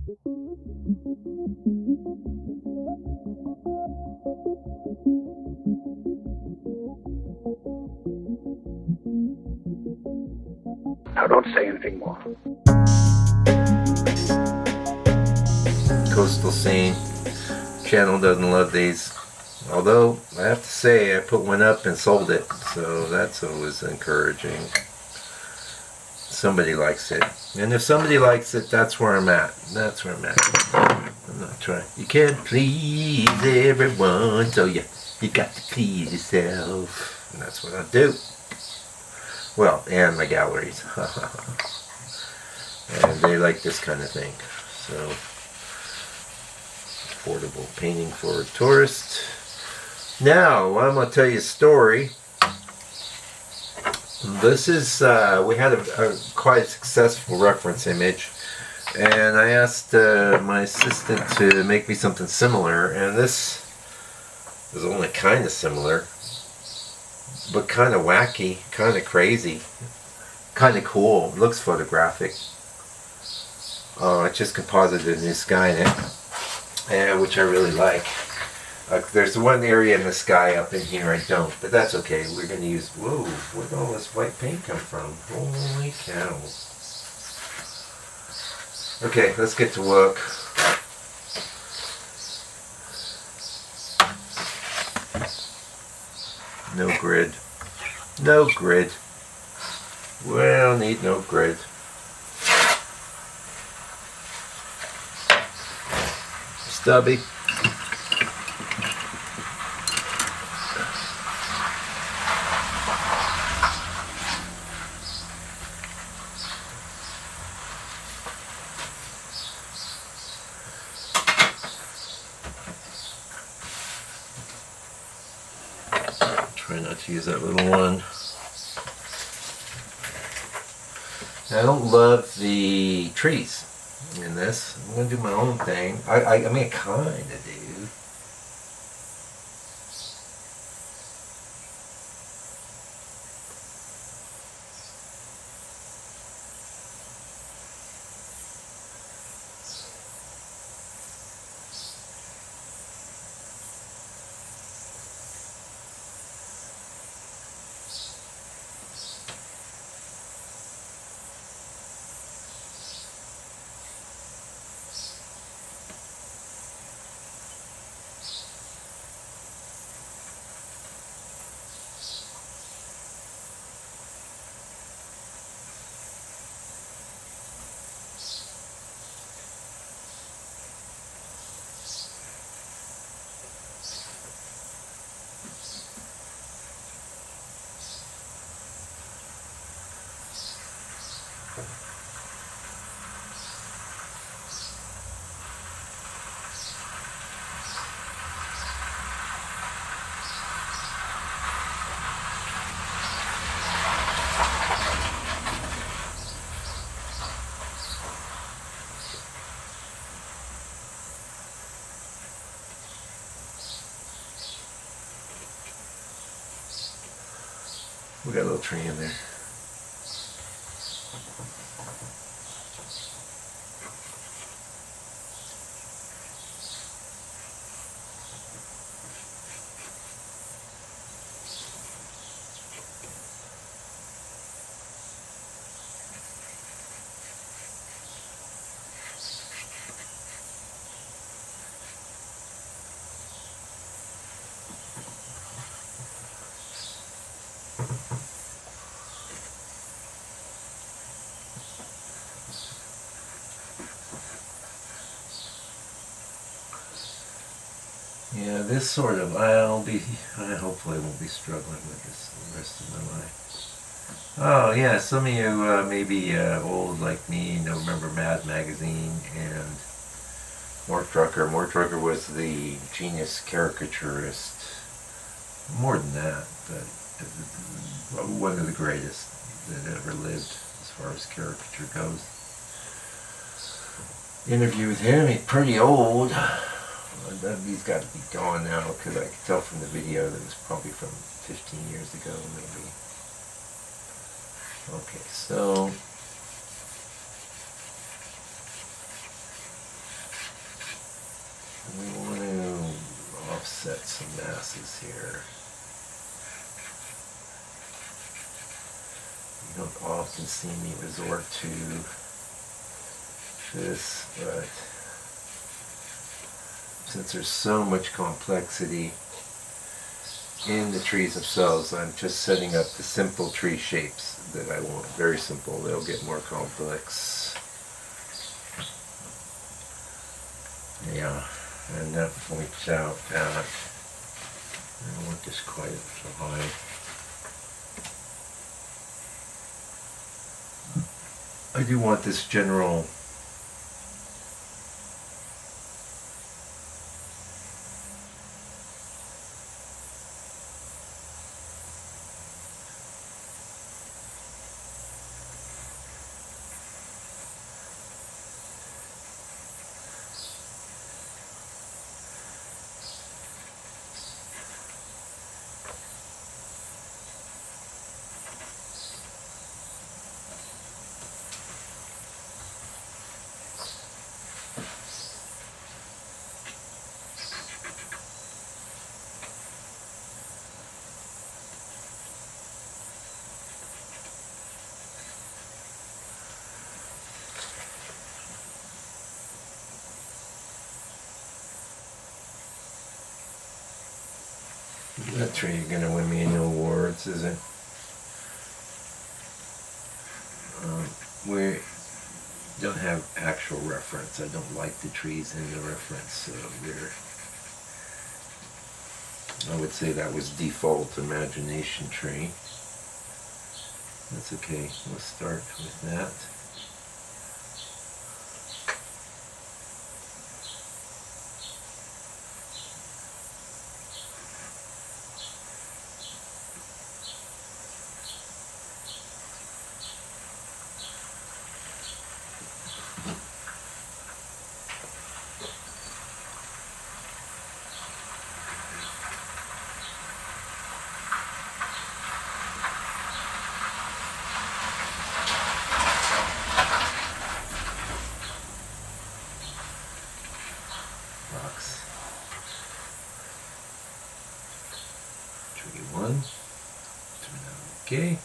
Now don't say anything more. Coastal scene. Channel doesn't love these. Although, I have to say, I put one up and sold it. So that's always encouraging. Somebody likes it. And if somebody likes it, that's where I'm at. That's where I'm at. I'm not trying. You can't please everyone, so you got to please yourself. And that's what I do. Well, and my galleries. And they like this kind of thing. So, affordable painting for a tourist. Now, I'm going to tell you a story. This is, we had a quite successful reference image. And I asked my assistant to make me something similar. And this is only kind of similar. But kind of wacky, kind of crazy, kind of cool. It looks photographic. It's just composited in the sky in it, which I really like. There's one area in the sky up in here I don't, but that's okay. We're going to use, whoa, where'd all this white paint come from? Holy cow. Okay, let's get to work. No grid. No grid. Well, need no grid. Stubby. Try not to use that little one. I don't love the trees in this. I'm going to do my own thing. I mean, I kind of do. We got a little tree in there. Yeah, this sort of, I hopefully won't be struggling with this the rest of my life. Oh yeah, some of you maybe old like me know, remember Mad Magazine and Mort Drucker. Mort Drucker was the genius caricaturist. More than that, but one of the greatest that ever lived as far as caricature goes. Interview with him, he's pretty old. He's got to be gone now because I could tell from the video that it was probably from 15 years ago maybe. Okay, so We want to offset some masses here. You don't often see me resort to this, but since there's so much complexity in the trees themselves, I'm just setting up the simple tree shapes that I want. Very simple. They'll get more complex. Yeah, and that points out that I don't want this quite so high. I do want this general that tree is going to win me any awards, is it? We don't have actual reference. I don't like the trees in the reference, so I would say that was default imagination tree. That's okay. We'll start with that. Tree 1, turn out okay.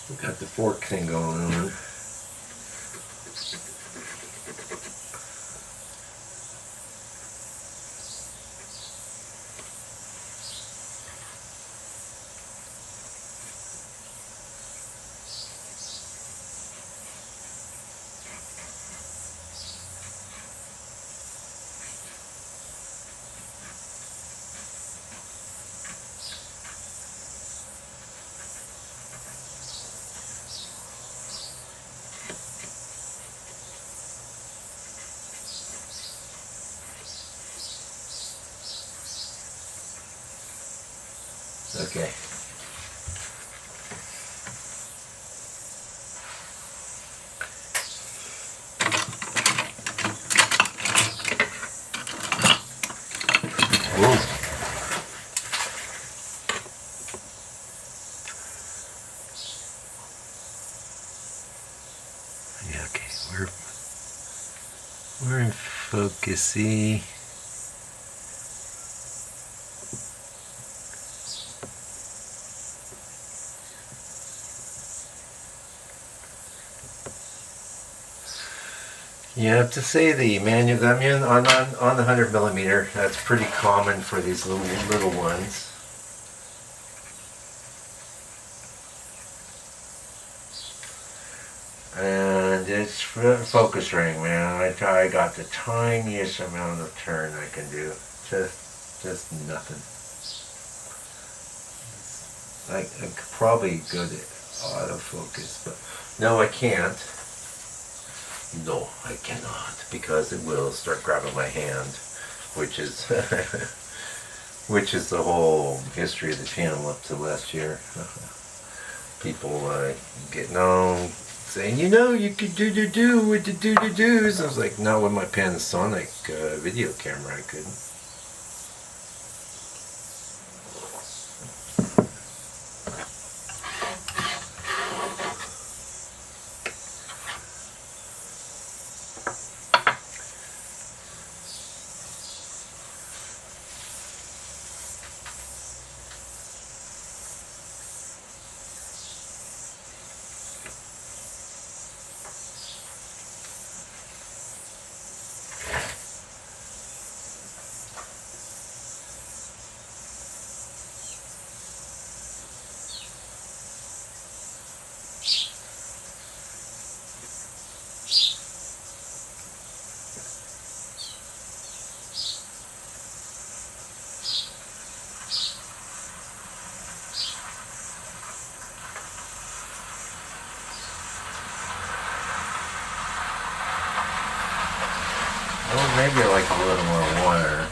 We got the fork thing going on. Okay. Whoa. Yeah, okay, we're in focusy. You have to say the manual. I mean, on the 100mm, that's pretty common for these little ones. And it's focus ring, man. I got the tiniest amount of turn I can do. Just nothing. I could probably go to autofocus, but no, I can't. No, I cannot, because it will start grabbing my hand, which is which is the whole history of the channel up to last year. People getting on, saying, you know, you could do with the do-do-do's. I was like, not with my Panasonic video camera, I couldn't. Well, maybe I like a little more water.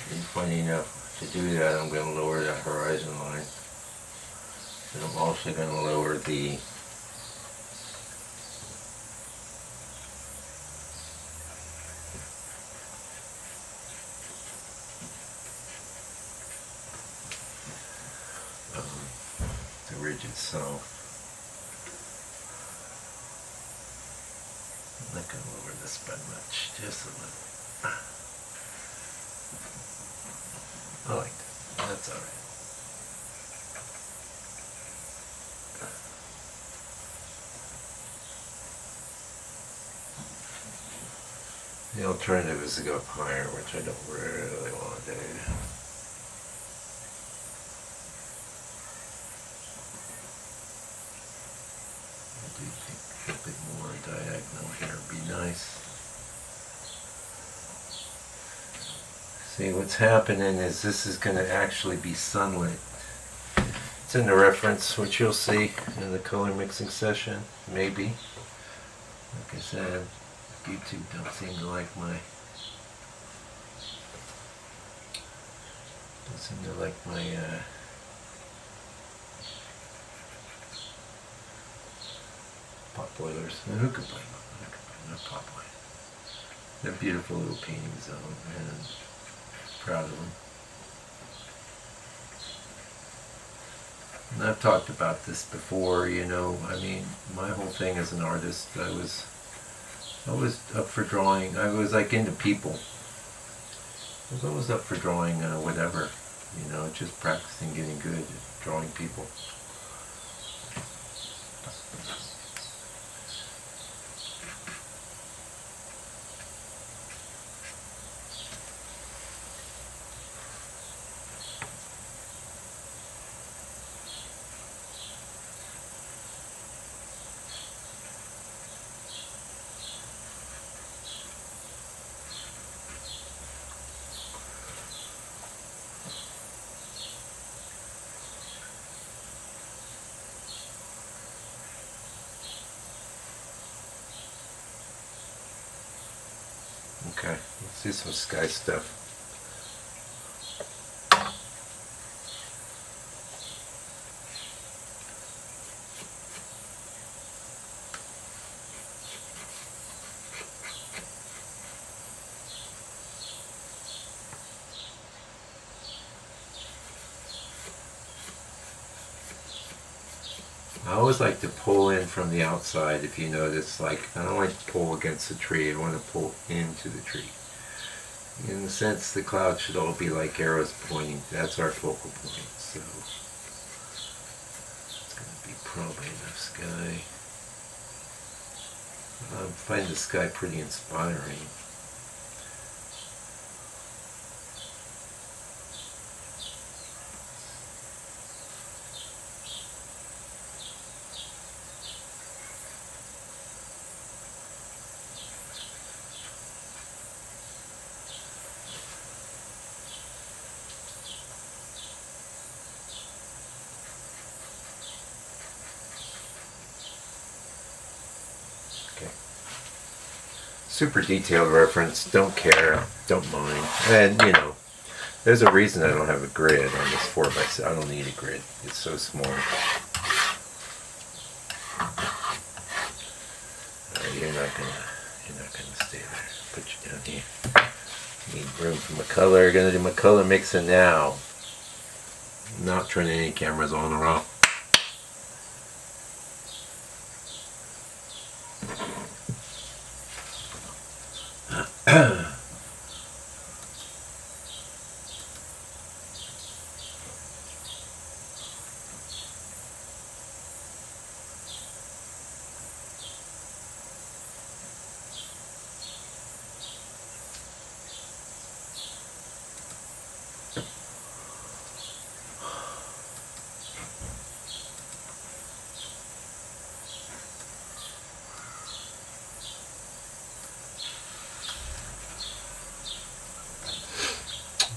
And funny enough, to do that, I'm going to lower that horizon line. And I'm also going to lower the ridge itself. I'm not going to lower this by much, just a little. I like that. That's alright. The alternative is to go up higher, which I don't really want to do. I do think a bit more diagonal here would be nice. See, what's happening is this is going to actually be sunlit. It's in the reference, which you'll see in the color mixing session, maybe. Like I said, YouTube don't seem to like my pot boilers. And who could blame them? They're pot boilers. They're beautiful little paintings of them, and proud of them. And I've talked about this before, you know, I mean, my whole thing as an artist, I was up for drawing. I was like into people. I was always up for drawing whatever, you know, just practicing getting good at drawing people. Okay, let's do some sky stuff. I always like to pull in from the outside, if you notice, like, I don't like to pull against the tree, I want to pull into the tree. In a sense, the clouds should all be like arrows pointing, that's our focal point, so it's going to be probably enough sky. I find the sky pretty inspiring. Super detailed reference, don't care, don't mind. And you know, there's a reason I don't have a grid on this 4x6. I don't need a grid, it's so small. You're not gonna stay there. Put you down here. Need room for my color. Gonna do my color mixing now. Not turning any cameras on or off.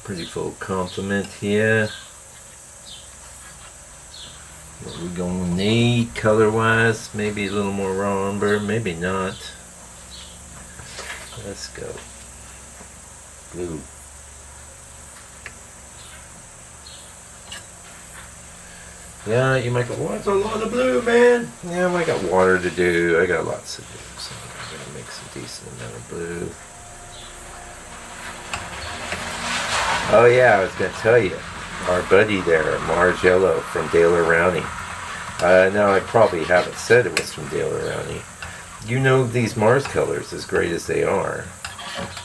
Pretty full complement here. What we gonna need color wise? Maybe a little more raw umber, maybe not. Let's go. Blue. Yeah, you might go, what's a lot of blue, man? Yeah, I got water to do. I got lots to do, so I'm gonna make some decent amount of blue. Oh yeah, I was going to tell you, our buddy there, Mars Yellow from Daler Rowney. Now I probably haven't said it was from Daler Rowney. You know these Mars colors, as great as they are.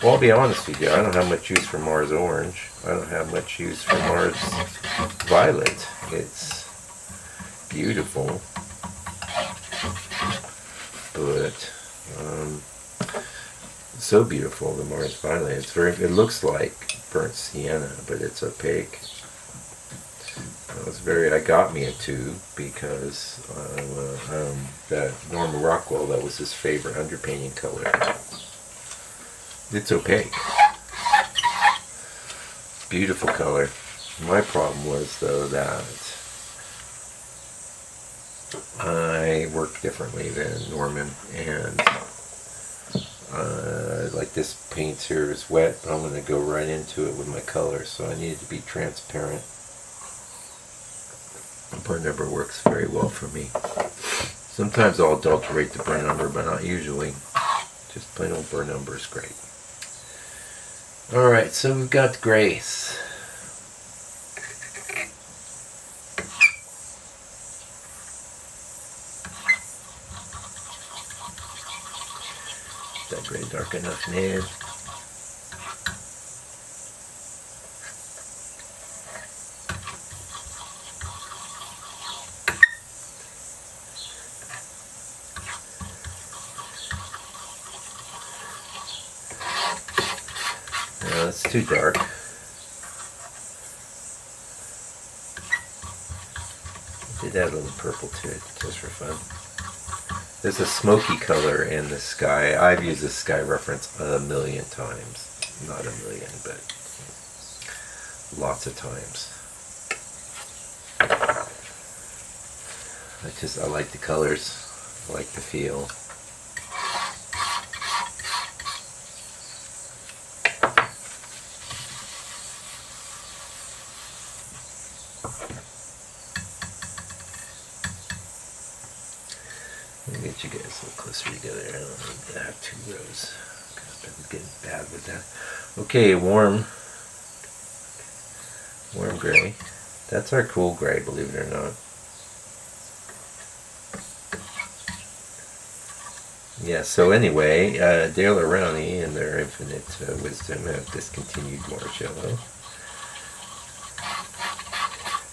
Well, I'll be honest with you, I don't have much use for Mars Orange. I don't have much use for Mars Violet. It's beautiful, but so beautiful, the Mars Violet. It looks like burnt sienna, but it's opaque. I got me a tube because that Norman Rockwell, that was his favorite underpainting color. It's opaque. Beautiful color. My problem was though that I work differently than Norman, and like this paint here is wet, but I'm going to go right into it with my color, so I needed to be transparent. Burnt umber works very well for me. Sometimes I'll adulterate the burnt umber, but not usually. Just plain old burnt umber is great. Alright, so we've got grays. that gray dark enough, man? No, it's too dark. Did add a little purple to it, just for fun. There's a smoky color in the sky. I've used this sky reference a million times. Not a million, but lots of times. I like the colors. I like the feel. Let me get you guys a little closer together. I don't need to have two rows. I'm getting bad with that. Okay, warm gray. That's our cool gray, believe it or not. Yeah, so anyway, Dale Arowney in their infinite wisdom have discontinued Marsh Yellow.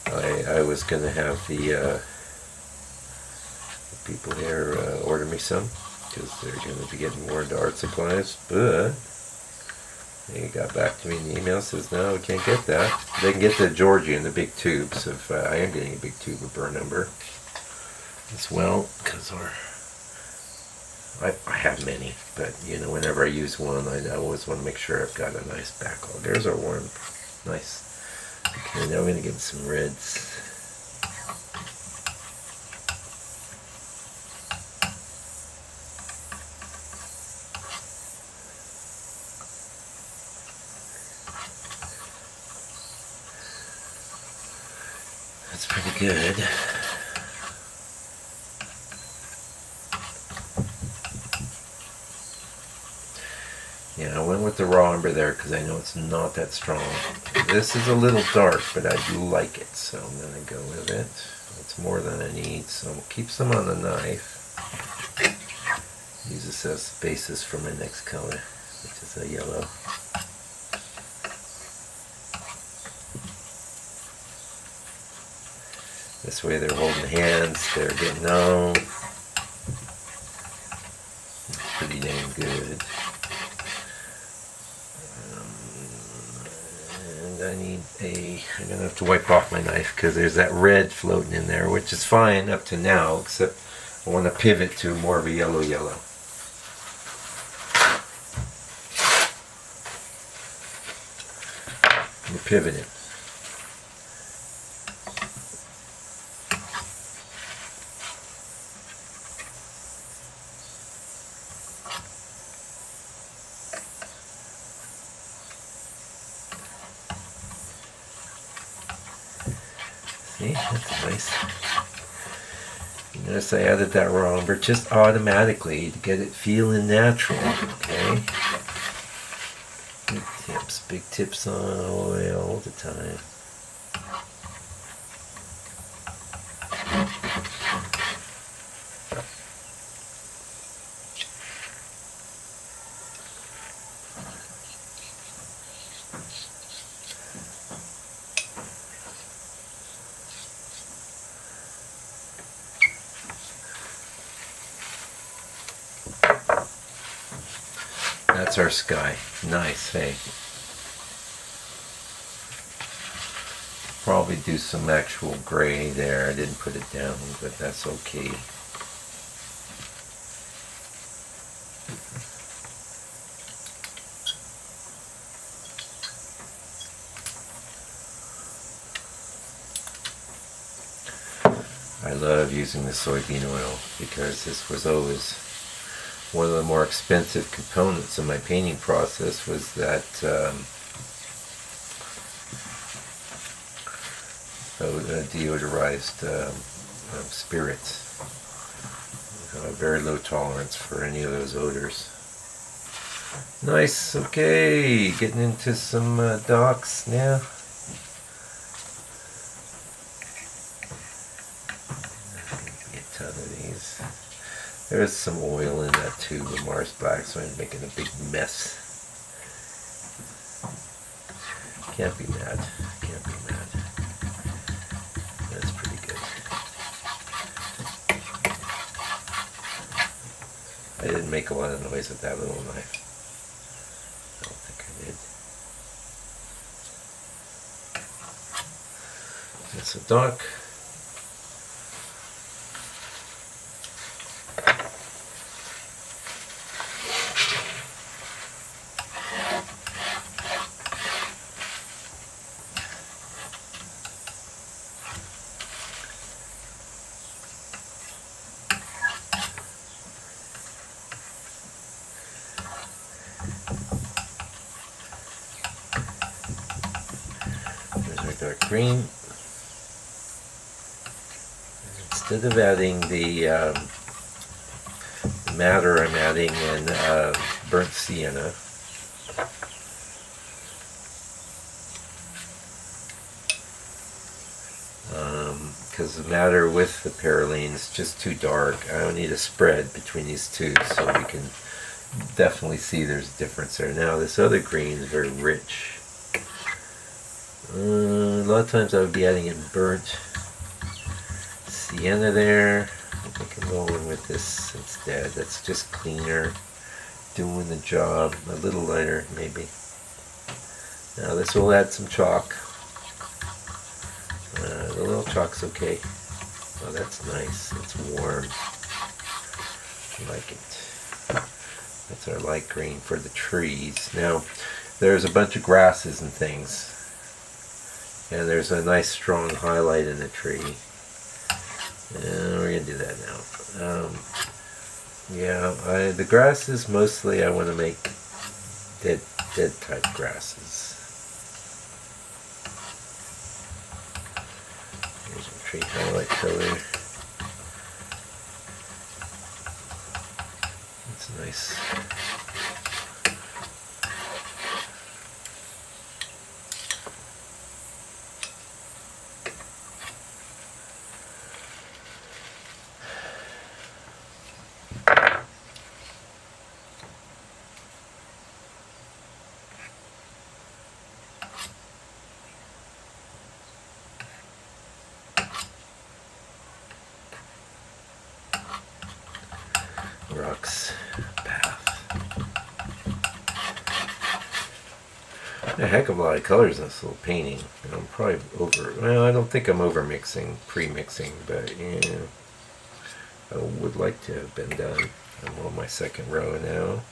I was going to have the people here order me some, because they're going to be getting more into art supplies, but they got back to me in the email, says no, we can't get that. They can get the Georgia in the big tubes. If I am getting a big tube of burn umber as well, because I have many, but you know, whenever I use one, I always want to make sure I've got a nice backlog. There's our warm, nice. Okay, now we're going to get some reds. That's pretty good. Yeah, I went with the raw umber there because I know it's not that strong. This is a little dark, but I do like it, so I'm going to go with it. It's more than I need, so we'll keep some on the knife. Use this as the basis for my next color, which is a yellow. This way they're holding hands, they're getting on. It's pretty dang good. And I'm going to have to wipe off my knife because there's that red floating in there, which is fine up to now, except I want to pivot to more of a yellow. We're pivoting. See, that's nice. You notice I added that raw umber just automatically to get it feeling natural, okay? Big tips on oil all the time. That's our sky. Nice, hey. Probably do some actual gray there. I didn't put it down, but that's okay. I love using the soybean oil because this was always one of the more expensive components of my painting process, was that deodorized spirits. Very low tolerance for any of those odors. Nice, okay, getting into some docks now. Get a ton of these. There's some oil in that tube of Mars Black, so I'm making a big mess. Can't be mad. Can't be mad. That's pretty good. I didn't make a lot of noise with that little knife. I don't think I did. That's a duck. Dark green. Instead of adding the matter, I'm adding in burnt sienna. Because the matter with the perylene is just too dark. I don't need a spread between these two, so we can definitely see there's a difference there. Now this other green is very rich. A lot of times I would be adding in burnt sienna there. I think I'm going with this instead. That's just cleaner, doing the job. A little lighter maybe. Now this will add some chalk. The little chalk's okay. Oh, that's nice. It's warm. I like it. That's our light green for the trees. Now there's a bunch of grasses and things. And there's a nice strong highlight in the tree. And we're going to do that now. The grasses mostly I want to make dead type grasses. Here's a tree highlight color. It's nice. Rocks path. A heck of a lot of colors in this little painting. I'm probably well, I don't think I'm over mixing, pre-mixing, but yeah, I would like to have been done. I'm on my second row now.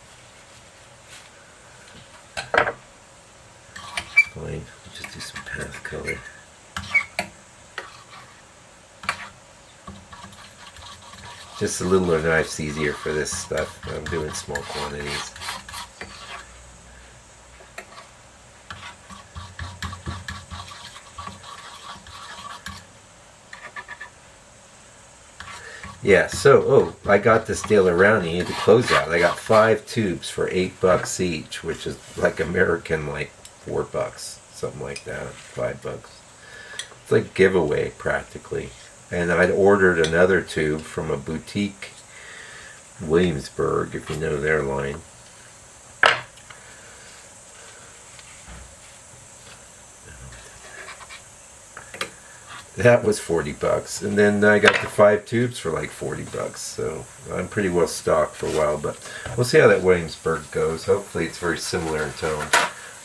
Fine, just do some path color. Just a littler knife's easier for this stuff. I'm doing small quantities. Yeah, so, I got this deal around. You need to close out. I got 5 tubes for $8 each, which is like American, like $4, something like that, $5. It's like giveaway practically. And I'd ordered another tube from a boutique, Williamsburg, if you know their line. That was $40, and then I got the 5 tubes for like $40. So I'm pretty well stocked for a while, but we'll see how that Williamsburg goes. Hopefully, it's very similar in tone.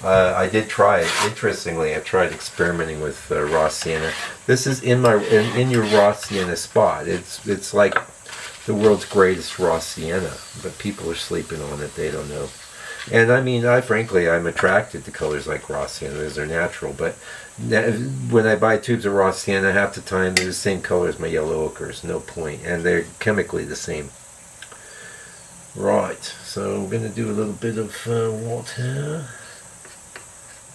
I did try it. Interestingly, I tried experimenting with raw sienna. This is in your raw sienna spot. It's like the world's greatest raw sienna, but people are sleeping on it. They don't know. And I mean, frankly, I'm attracted to colors like raw sienna as they're natural. But when I buy tubes of raw sienna, half the time they're the same color as my yellow ochres. No point, and they're chemically the same. Right. So we're gonna do a little bit of water.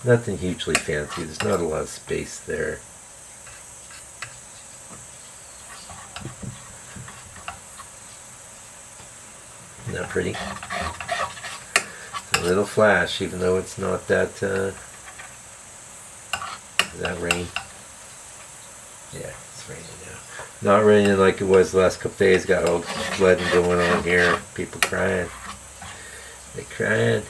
Nothing hugely fancy. There's not a lot of space there. Isn't that pretty? It's a little flash, even though it's not that rain. Yeah, it's raining now. Not raining like it was the last couple days. Got all flooding going on here. People crying. They crying.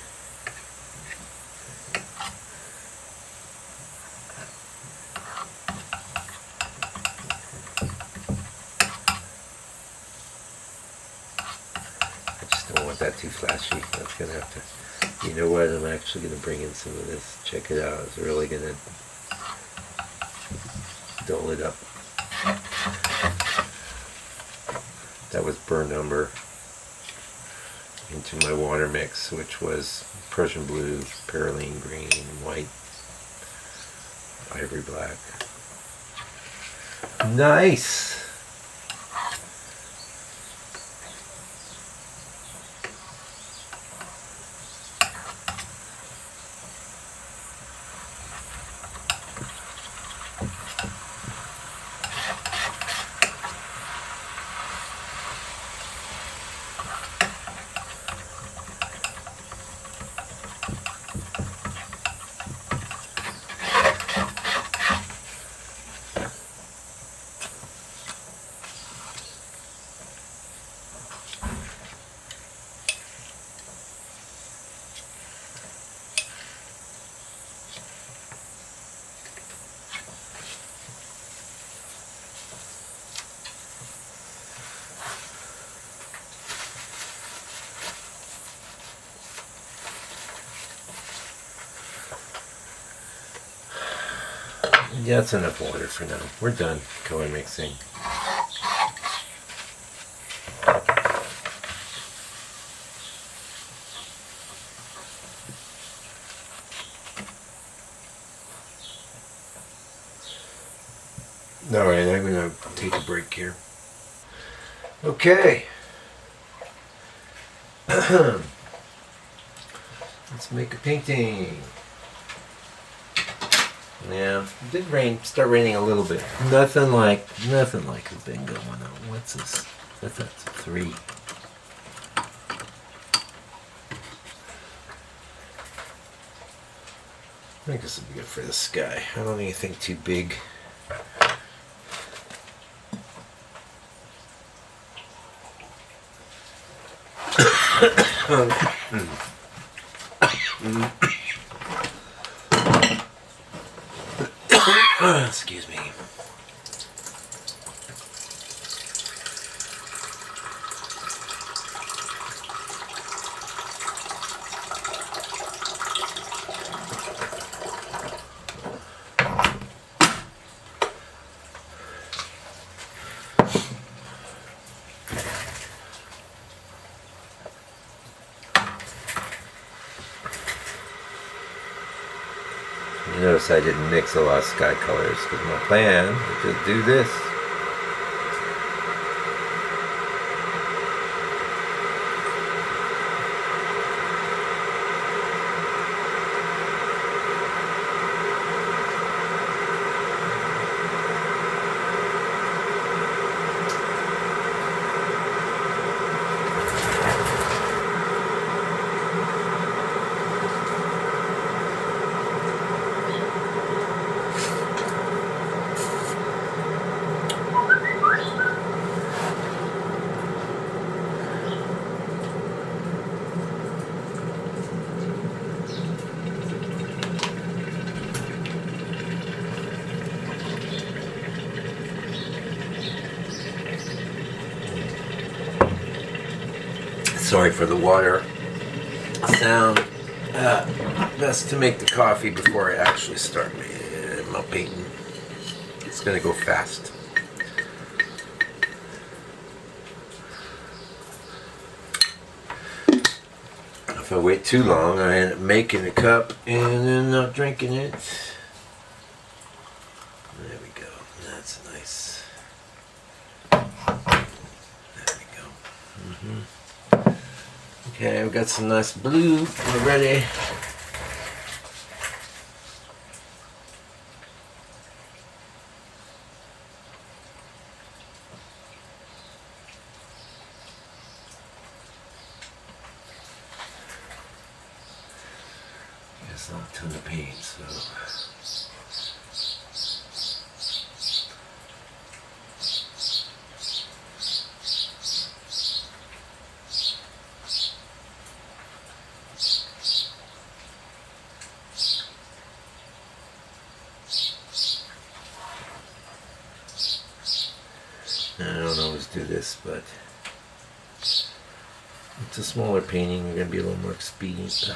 I just don't want that too flashy. That's gonna have to. You know what? I'm actually gonna bring in some of this. Check it out. It's really gonna dull it up. That was burnt umber into my water mix, which was Prussian blue, perylene green, white, ivory black. Nice! Yeah, that's enough water for now. We're done color mixing. Alright, I'm going to take a break here. Okay. Let's make a painting. Yeah, it did start raining a little bit. Nothing like has been going on. What's this? That's a 3. I think this will be good for the sky. I don't need anything too big. Excuse me. You notice I didn't mix a lot of sky colors because my plan was to do this. Sorry for the water sound. Best to make the coffee before I actually start my painting. It's gonna go fast. If I wait too long, I end up making a cup and then not drinking it. There we go. That's nice. There we go. Okay, we've got some nice blue. We're ready. It's not a ton of paint, so I don't always do this, but it's a smaller painting. We're going to be a little more expedient.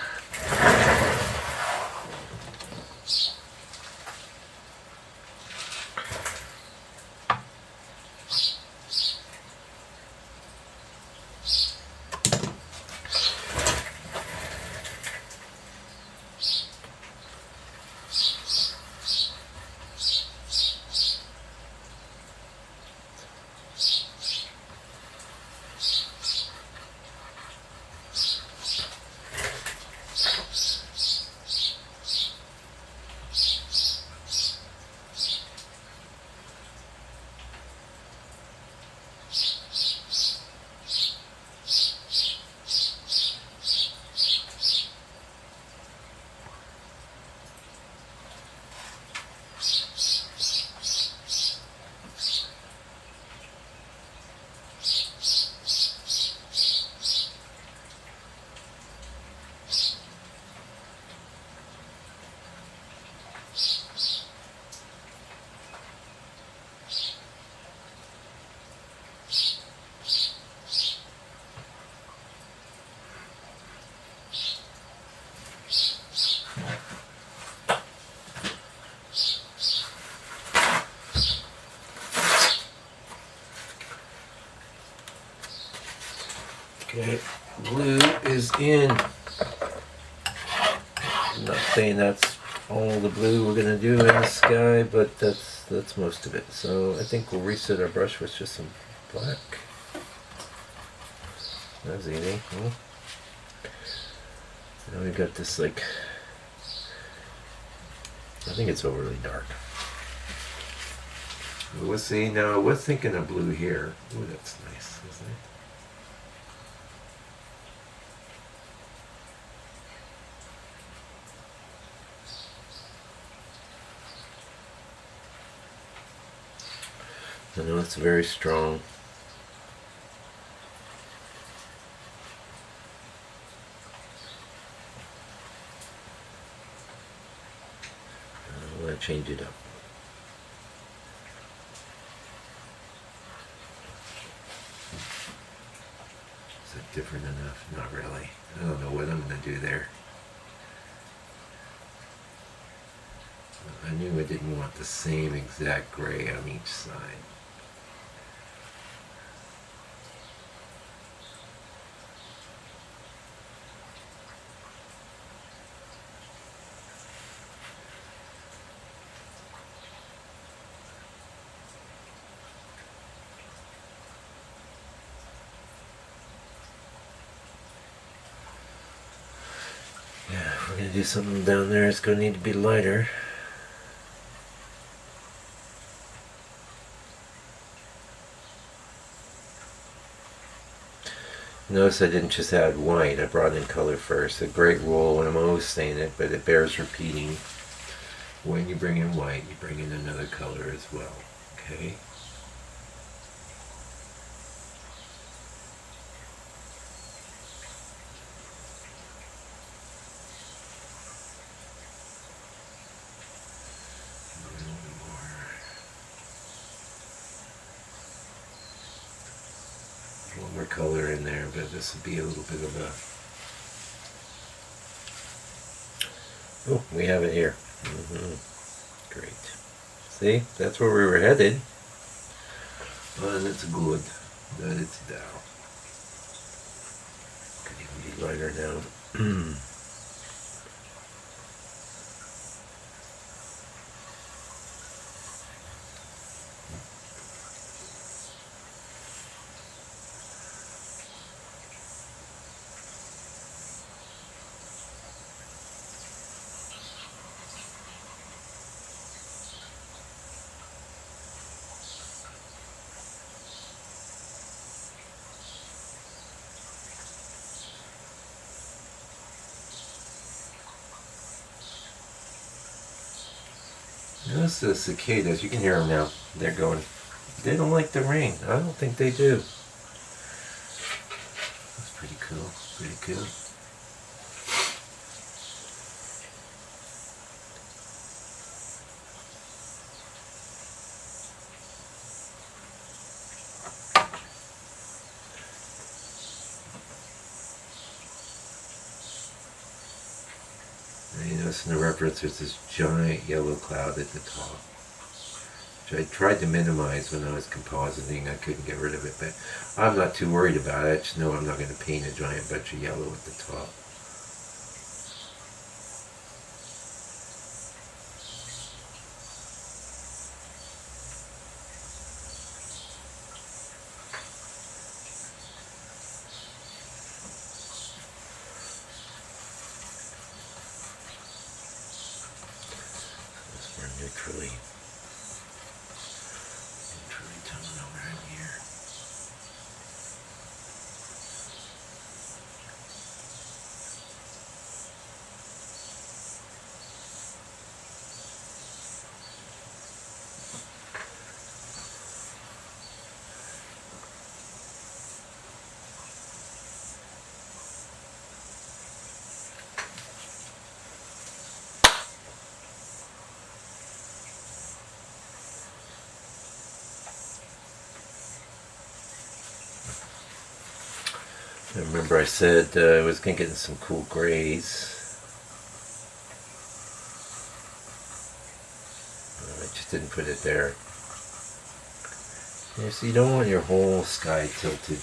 Okay, blue is in. I'm not saying that's all the blue we're gonna do in the sky, but that's most of it. So I think we'll reset our brush with just some black. That's easy. Now we've got this, like, I think it's overly dark. We'll see. Now we're thinking of blue here. Ooh, that's nice, isn't it? I know it's very strong. I want to change it up. Is it different enough? Not really. I don't know what I'm going to do there. I knew I didn't want the same exact gray on each side. Yeah, if we're going to do something down there, it's going to need to be lighter. Notice I didn't just add white, I brought in color first. A great rule, and I'm always saying it, but it bears repeating. When you bring in white, you bring in another color as well, okay? One more color in there, but this would be a little bit of a... Oh, we have it here. Great. See, that's where we were headed. And it's good that it's down. Could even be lighter now. Notice the cicadas, you can hear them now. They're going, they don't like the rain. I don't think they do. That's pretty cool, pretty cool. notice in the reference there's this giant yellow cloud at the top, which I tried to minimize when I was compositing. I couldn't get rid of it, but I'm not too worried about it. I just know I'm not going to paint a giant bunch of yellow at the top. Neutrally coming over in here. I remember I said I was going to get some cool grays. I just didn't put it there. Yeah, so you don't want your whole sky tilted.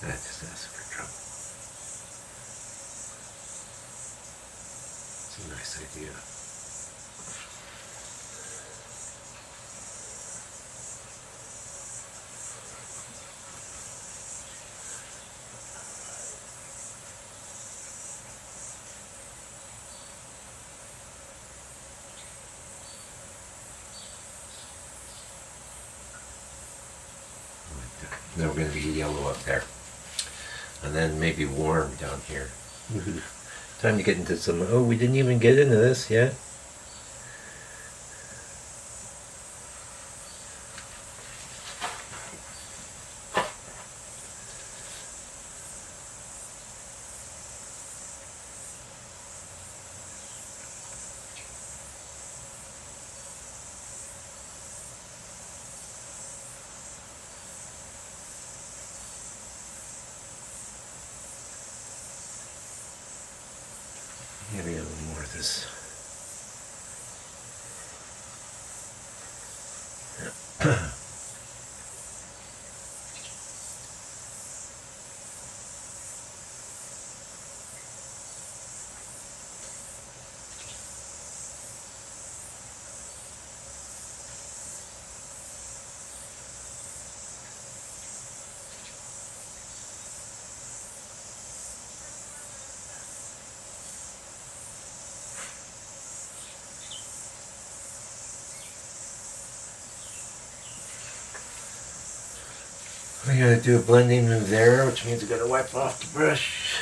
I just asked for trouble. It's a nice idea. Then we're going to be yellow up there. And then maybe warm down here. Time to get into some... Oh, we didn't even get into this yet. Maybe a little more of this. I gotta do a blending move there, which means I gotta wipe off the brush.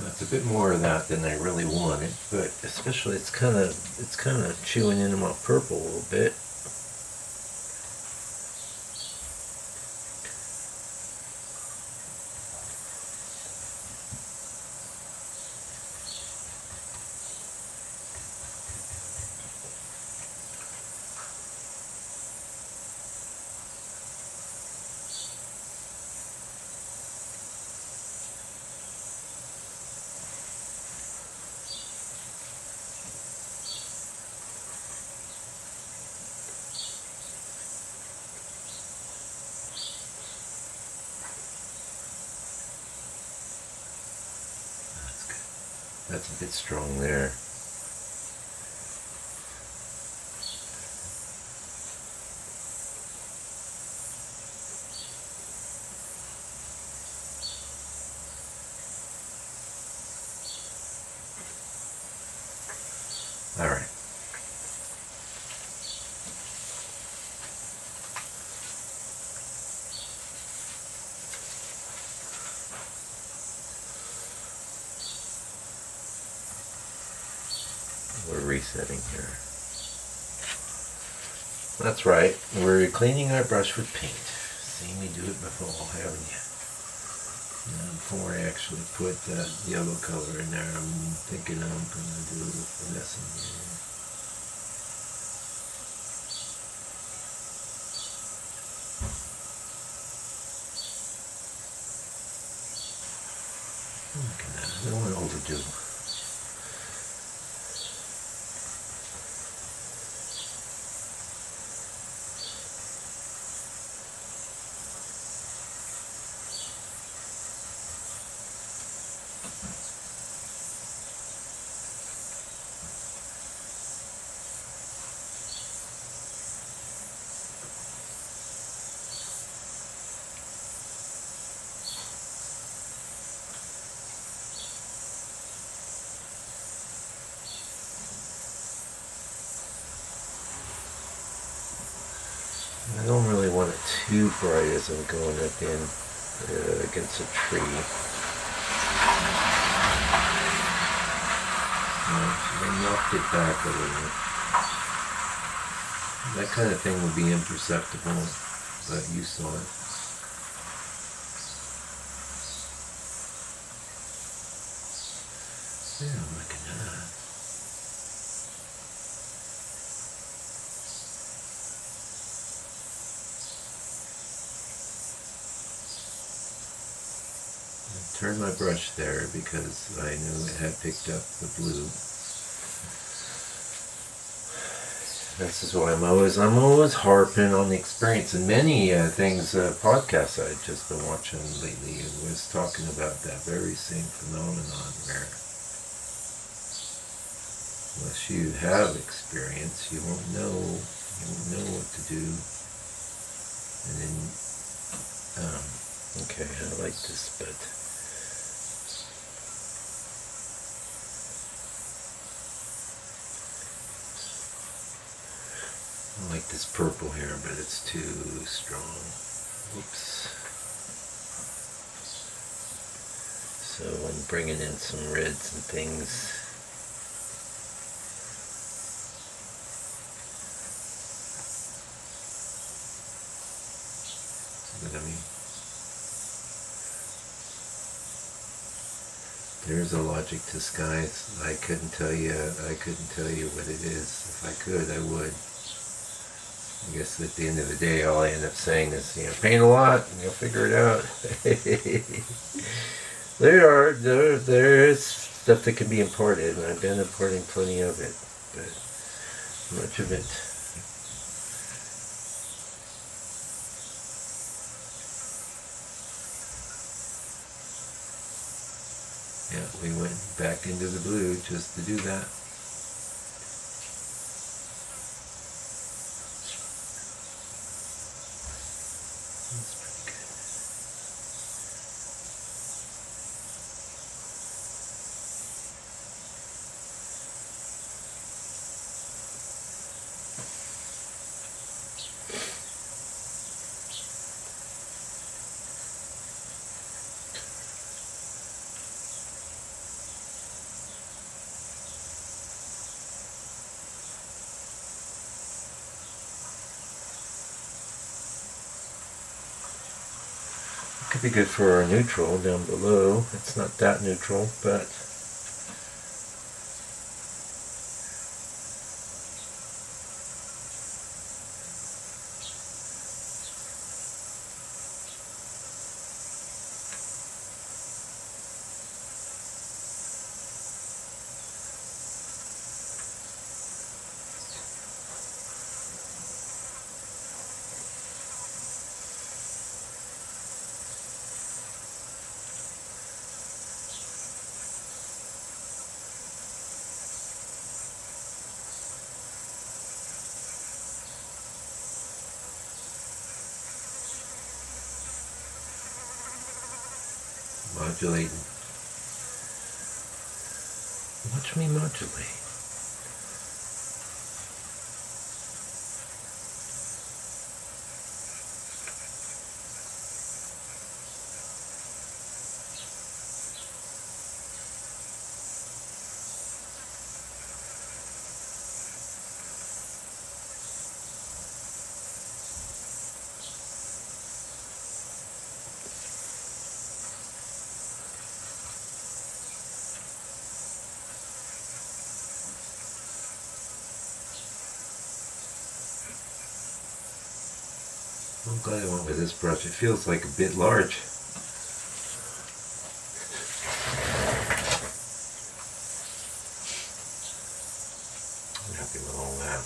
It's a bit more of that than I really wanted, but especially it's kind of chewing into my purple a little bit. That's a bit strong there. All right. We're resetting here. That's right. We're cleaning our brush with paint. Seen me do it before, haven't you? Now, before I actually put yellow color in there, I'm thinking I'm going to do a little finessing here. Look at that. I don't want to overdo. I don't really want it too bright as I'm going up in against a tree. I knocked it back a little. That kind of thing would be imperceptible, but you saw it. Yeah, look at that. turn my brush there because I knew it had picked up the blue. This is why I'm always harping on the experience. And many things, podcasts I've just been watching lately was talking about that very same phenomenon where unless you have experience, you won't know what to do. And then, okay, I like this, but I like this purple here, but it's too strong. Oops. So I'm bringing in some reds and things. See what I mean? There's a logic to skies. I couldn't tell you what it is. If I could, I would. I guess at the end of the day, all I end up saying is, paint a lot and you'll figure it out. There is stuff that can be imported, and I've been importing plenty of it, but much of it. Yeah, we went back into the blue just to do that. Could be good for our neutral down below. It's not that neutral, but modulating. Watch me modulate. I'm glad I went with this brush. It feels like a bit large. I'm happy with all that.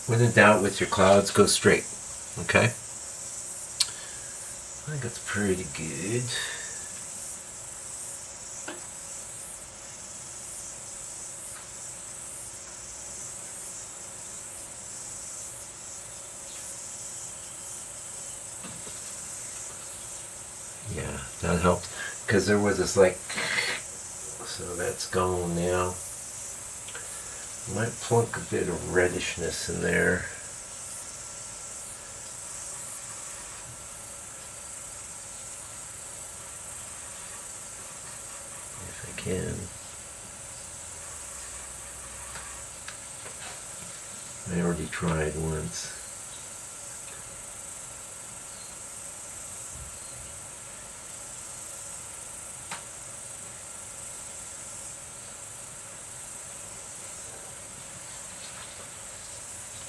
When in doubt with your clouds, go straight. Okay? I think it's pretty good. Yeah, that helped because there was this like, so that's gone now. Might plunk a bit of reddishness in there. If I can. I already tried once.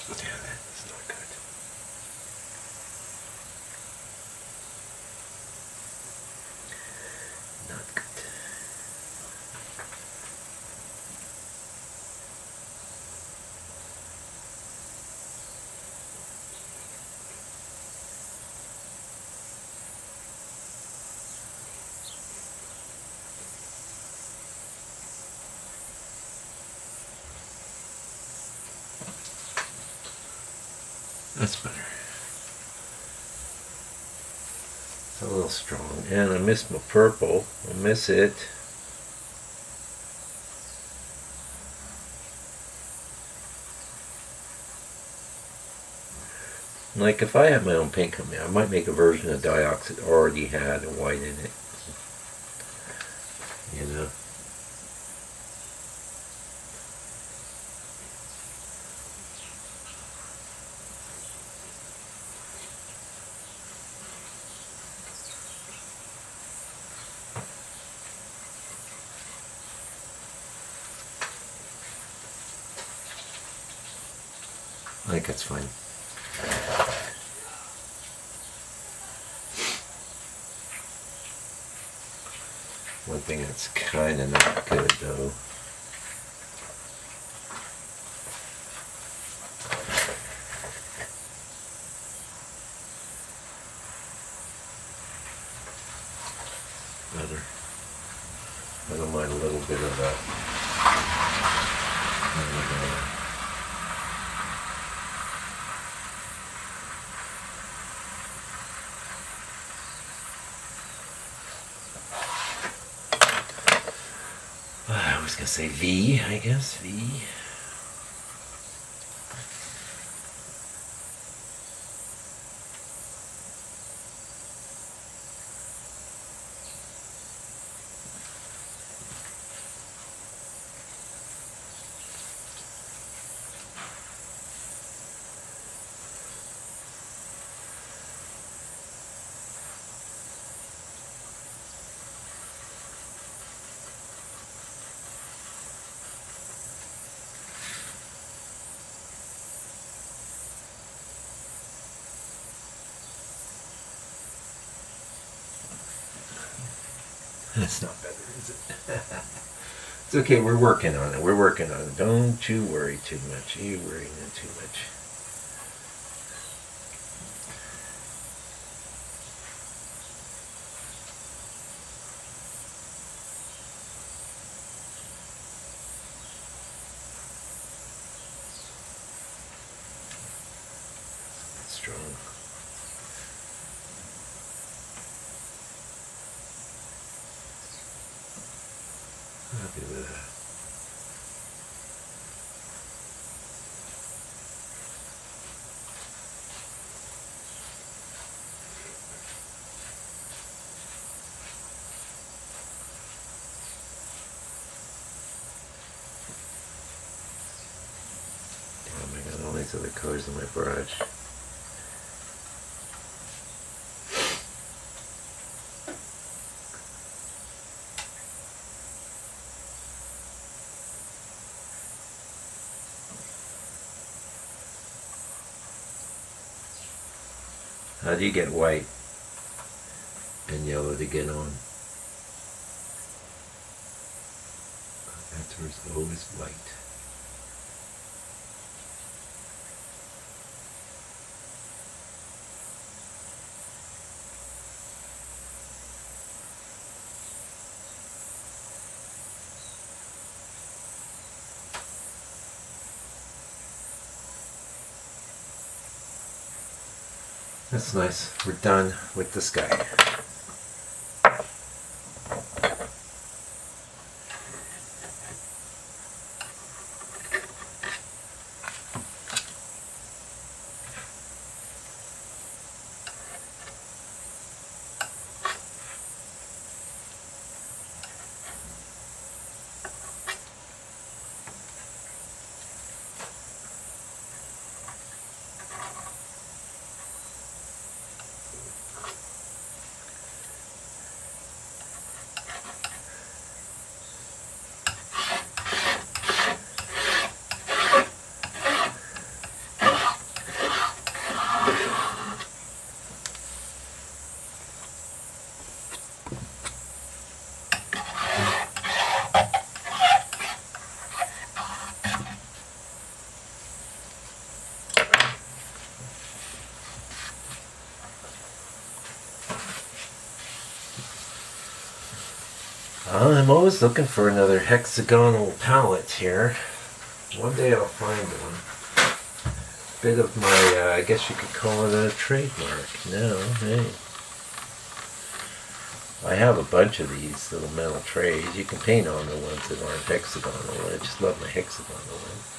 Yeah, that's not good. Not good. That's better. It's a little strong. And I missed my purple. I miss it. Like if I had my own paint company, I might make a version of Diox that already had a white in it. You know? I think that's fine. One thing that's kind of not good though. Better. I don't mind a little bit of that. I was gonna say V, I guess. V. That's not better, is it? It's okay, we're working on it. We're working on it. Don't you worry too much. You worry not too much. Strong. Happy with that. Oh my god, all these other colors in my brush. How do you get white and yellow to get on? That's where always white. That's nice. We're done with this guy. I'm always looking for another hexagonal palette here. One day I'll find one. Bit of my, I guess you could call it a trademark. No, hey. I have a bunch of these little metal trays. You can paint on the ones that aren't hexagonal. I just love my hexagonal ones.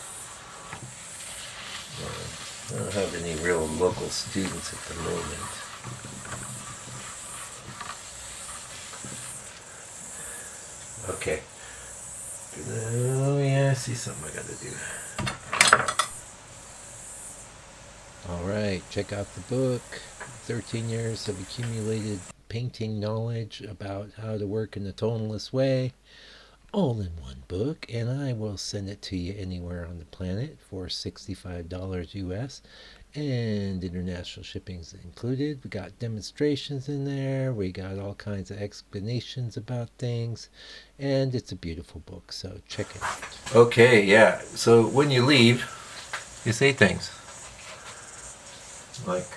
I don't have any real local students at the moment. Okay. Oh yeah, I see something I gotta do. Alright, check out the book. 13 years of accumulated painting knowledge about how to work in a tonalist way. All in one book, and I will send it to you anywhere on the planet for $65 US, and international shipping's included. We got demonstrations in there, we got all kinds of explanations about things, and it's a beautiful book, so check it out. Okay, yeah, so when you leave, you say things like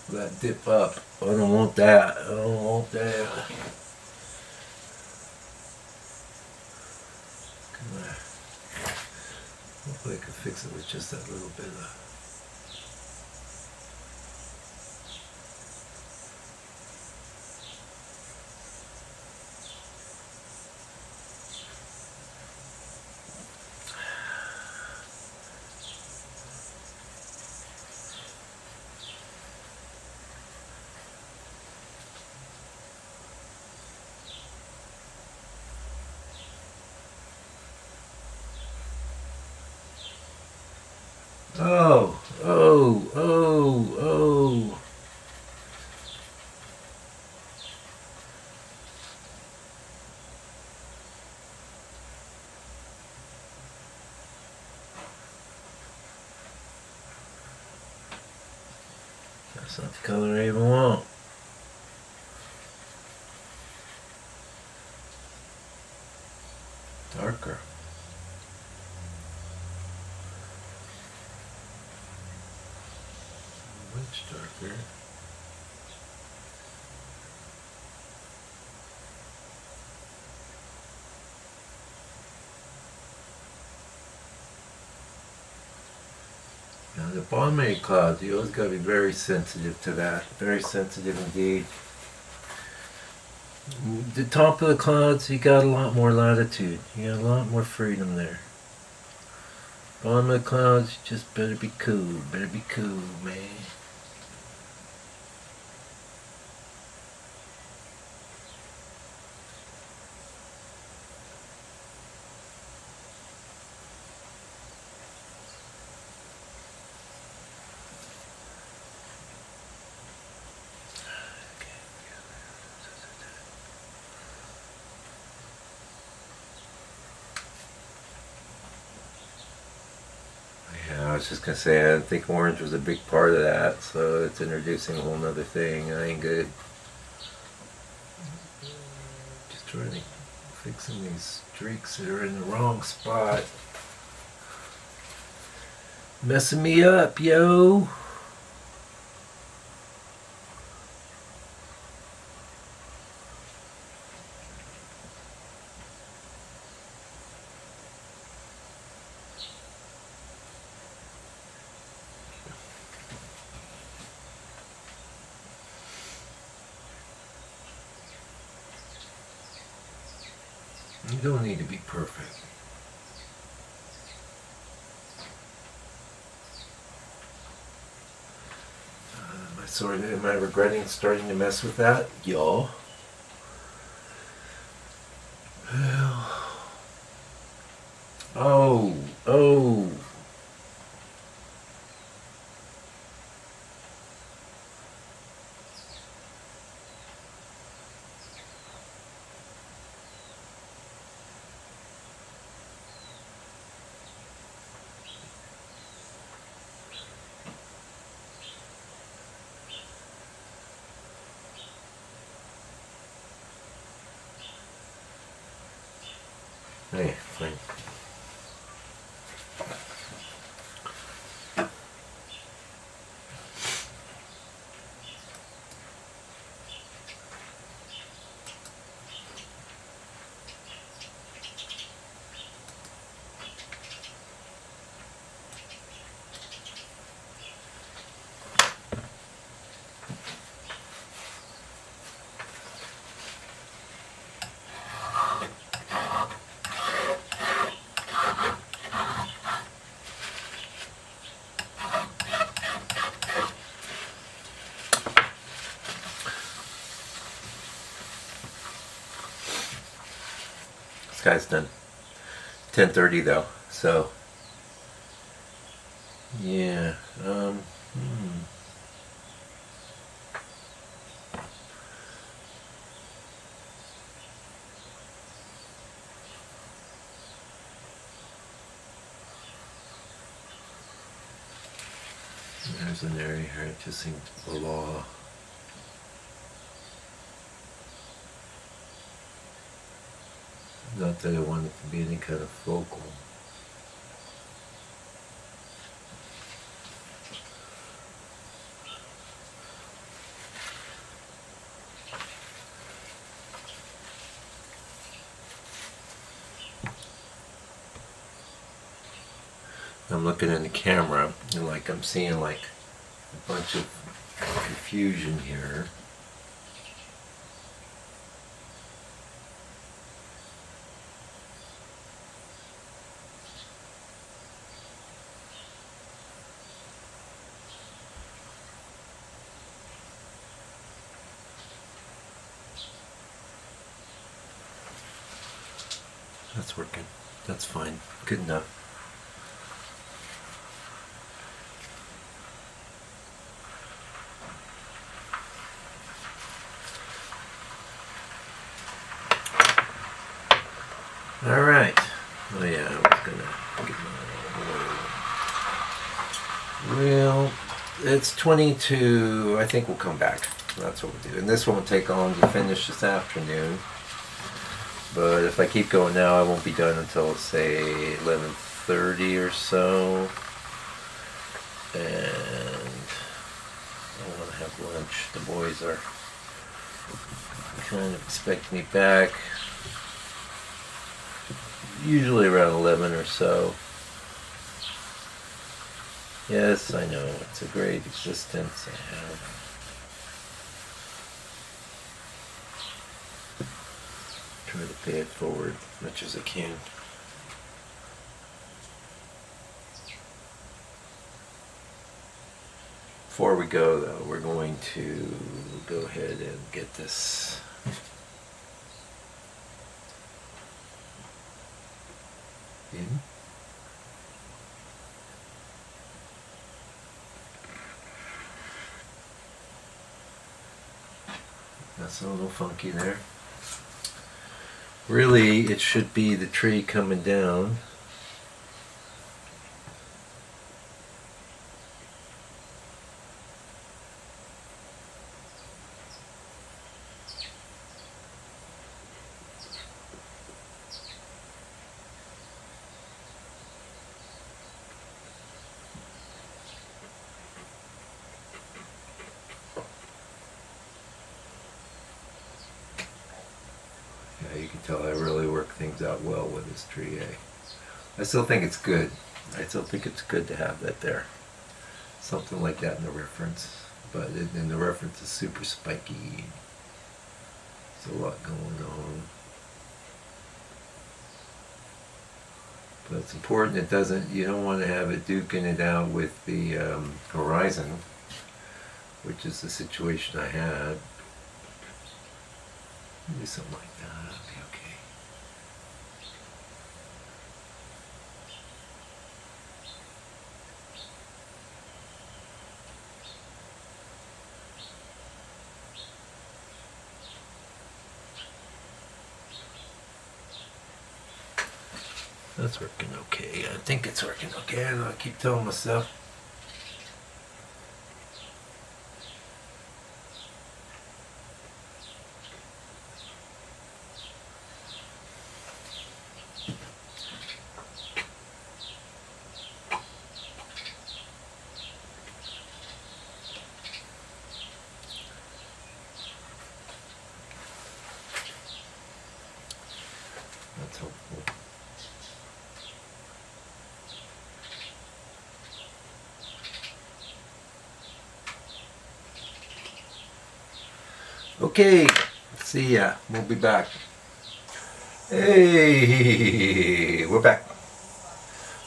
that dip up. I don't want that. I don't want that. Hopefully I could fix it with just that little bit of. Oh, oh, oh, oh. That's not the color I even want. Darker. Much darker. Now the bomb clouds, you always got to be very sensitive to that. Very sensitive indeed. The top of the clouds, you got a lot more latitude. You got a lot more freedom there. Bottom of the clouds, you just better be cool. Better be cool, man. I was just gonna say, I think orange was a big part of that, so it's introducing a whole nother thing. I ain't good. Just trying to fixing these streaks that are in the wrong spot. Messing me up, yo. You don't need to be perfect. Am I regretting starting to mess with that? Yeah. Oh. Hey, fine. This guy's done. 10:30 though, so yeah. There's an area here. It just seems below. Not that I want it to be any kind of focal. I'm looking in the camera and like I'm seeing like a bunch of confusion here. That's working. That's fine. Good enough. All right. Oh yeah, I was gonna get my well, it's 22. I think we'll come back. That's what we'll do. And this one will take on to finish this afternoon. But if I keep going now, I won't be done until say 11:30 or so. And I want to have lunch. The boys are kind of expecting me back. Usually around 11 or so. Yes, I know. It's a great existence I have. Try to pay it forward as much as I can. Before we go, though, we're going to go ahead and get this. In. That's a little funky there. Really, it should be the tree coming down. You can tell I really work things out well with this tree, eh? I still think it's good. I still think it's good to have that there. Something like that in the reference. But in the reference is super spiky. There's a lot going on. But it's important it doesn't, you don't want to have it duking it out with the horizon, which is the situation I had. Do something like that, that'll be okay. That's working okay. I think it's working okay. I keep telling myself. That's hopeful. Okay, see ya. We'll be back. Hey, we're back.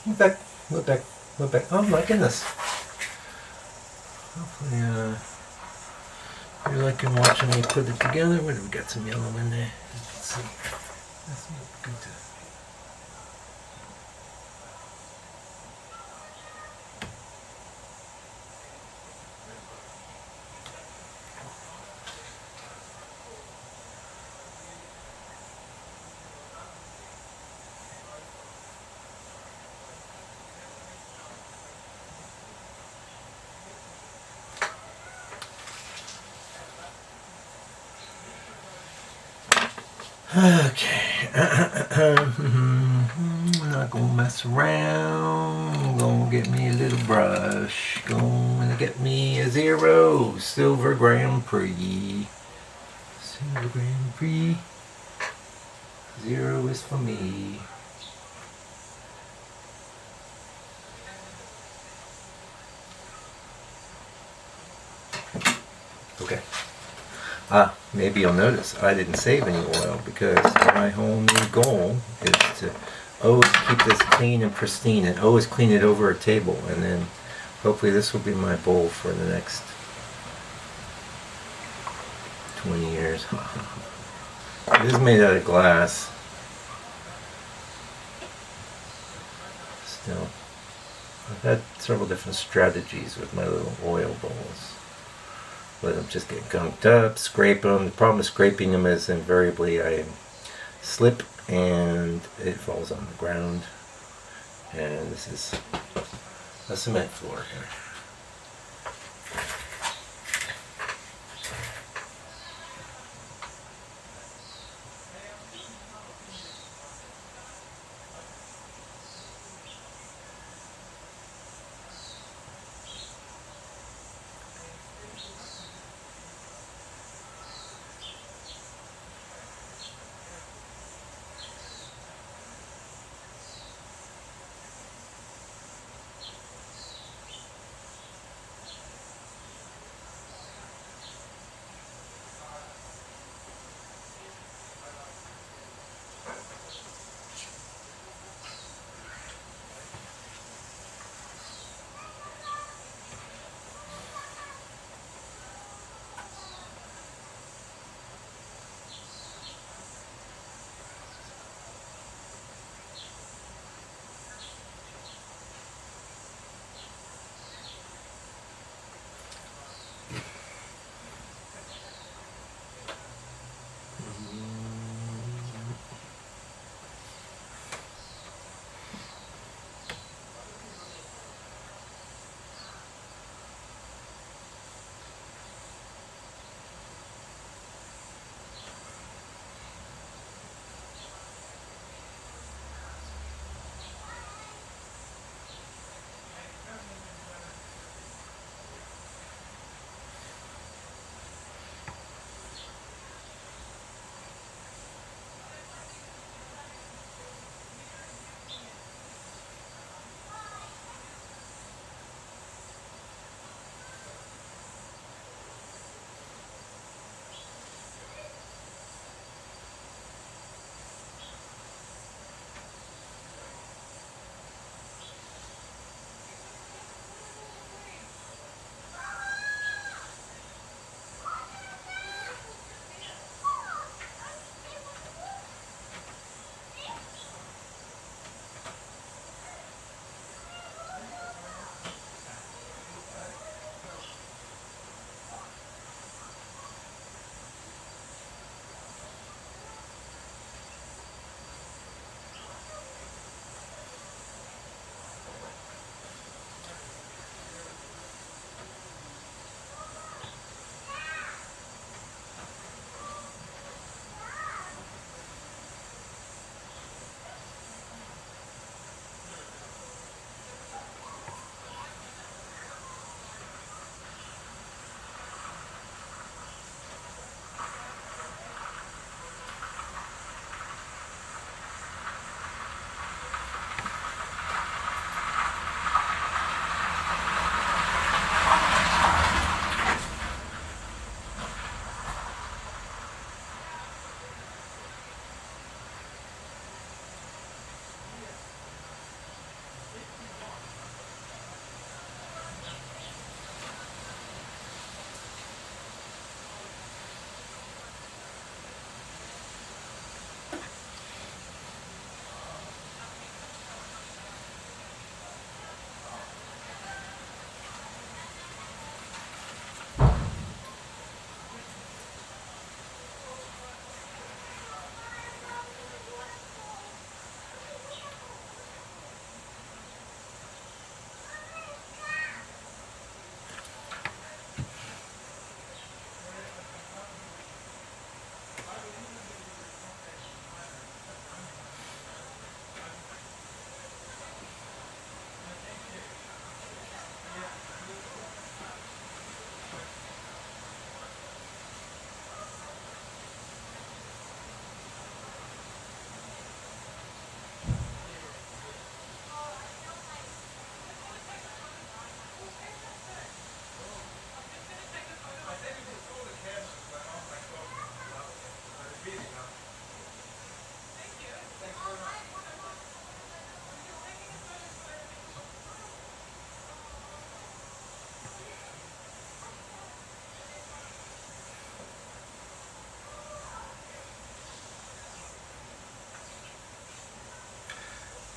We're back. We're back. We're back. Oh my goodness. Hopefully, you're liking watching me put it together. What do we got? Some yellow in there. Let's see. That's not good. Okay, I'm not gonna mess around. I'm gonna get me a little brush. Gonna get me a 0 Silver Grand Prix. Silver Grand Prix. 0 is for me. Okay. Maybe you'll notice I didn't save any oil because my whole new goal is to always keep this clean and pristine and always clean it over a table, and then hopefully this will be my bowl for the next 20 years. It is made out of glass. Still, I've had several different strategies with my little oil bowls. Let them just get gunked up, scrape them. The problem with scraping them is invariably I slip and it falls on the ground. And this is a cement floor here.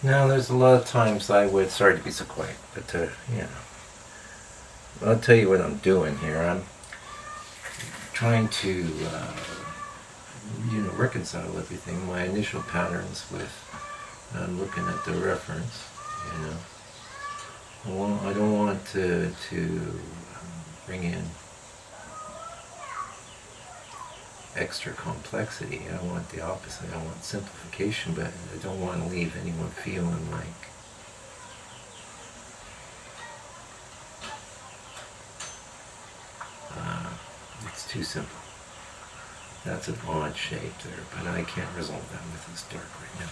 Now, there's a lot of times I would, sorry to be so quiet, but you know, I'll tell you what I'm doing here. I'm trying to, reconcile everything, my initial patterns with looking at the reference, you know. I don't want to bring in extra complexity. I want the opposite. I want simplification, but I don't want to leave anyone feeling like it's too simple. That's an odd shape there, but I can't resolve that with this dark right now.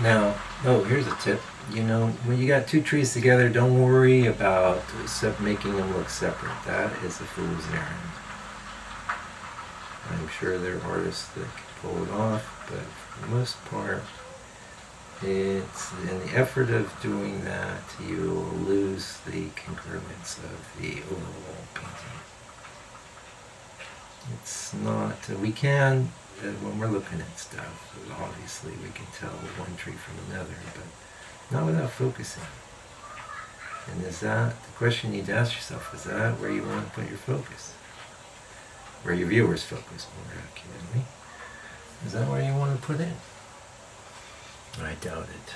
Now, here's a tip. You know, when you got two trees together, don't worry about making them look separate. That is a fool's errand. I'm sure there are artists that can pull it off, but for the most part, it's in the effort of doing that, you'll lose the congruence of the overall painting. It's not, we can, when we're looking at stuff, obviously we can tell one tree from another, but not without focusing. And is that, the question you need to ask yourself, is that where you want to put your focus? Where your viewers focus, more accurately. Is that where you want to put it? I doubt it.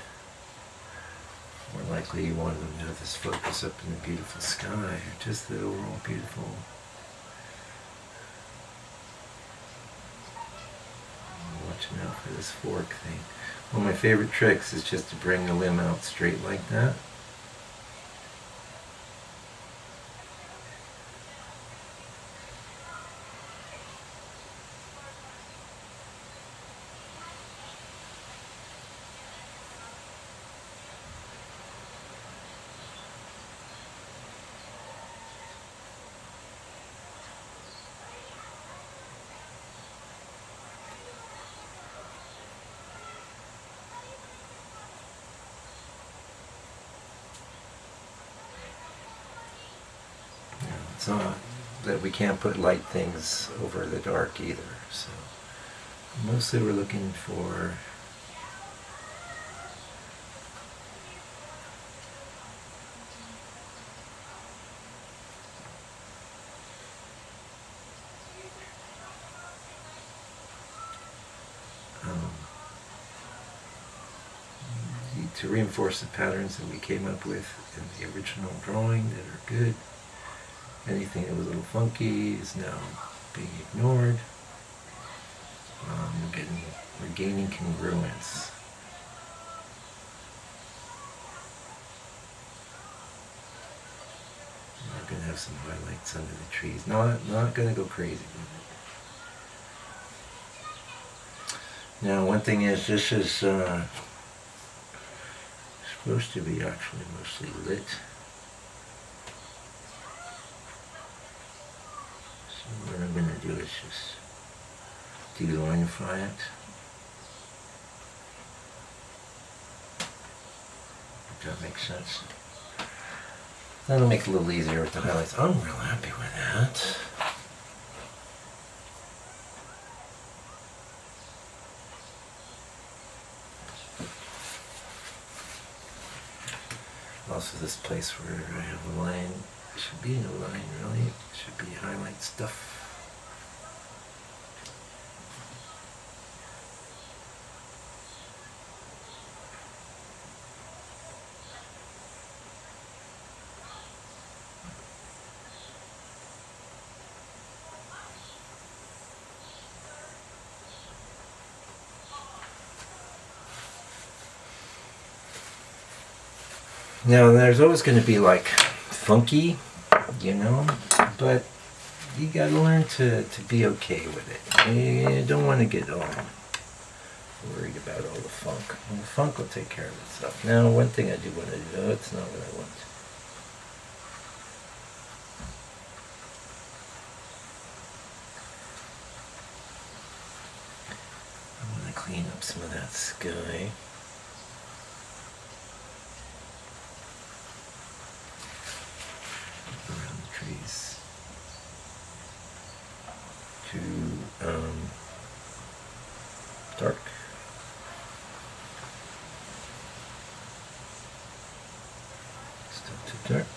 More likely you want them to have this focus up in the beautiful sky, just the overall beautiful. Watching out for this fork thing. One of my favorite tricks is just to bring the limb out straight like that. It's not that we can't put light things over the dark either. So mostly we're looking for to reinforce the patterns that we came up with in the original drawing that are good. Anything that was a little funky is now being ignored. We're gaining congruence. We're going to have some highlights under the trees. Not going to go crazy with it. Now, one thing is, this is supposed to be actually mostly lit. What I'm going to do is just delinify it. If that makes sense. That'll make it a little easier with the highlights. I'm real happy with that. Also, this place where I have a line, it should be in a line, really. It should be highlight stuff. Now, there's always going to be like funky, but you got to learn to be okay with it. You don't want to get all about all the funk. Well, the funk will take care of itself. Now, one thing I do want to do, it's not what I want. I want to clean up some of that sky. Around the trees. Too dark. Still too dark.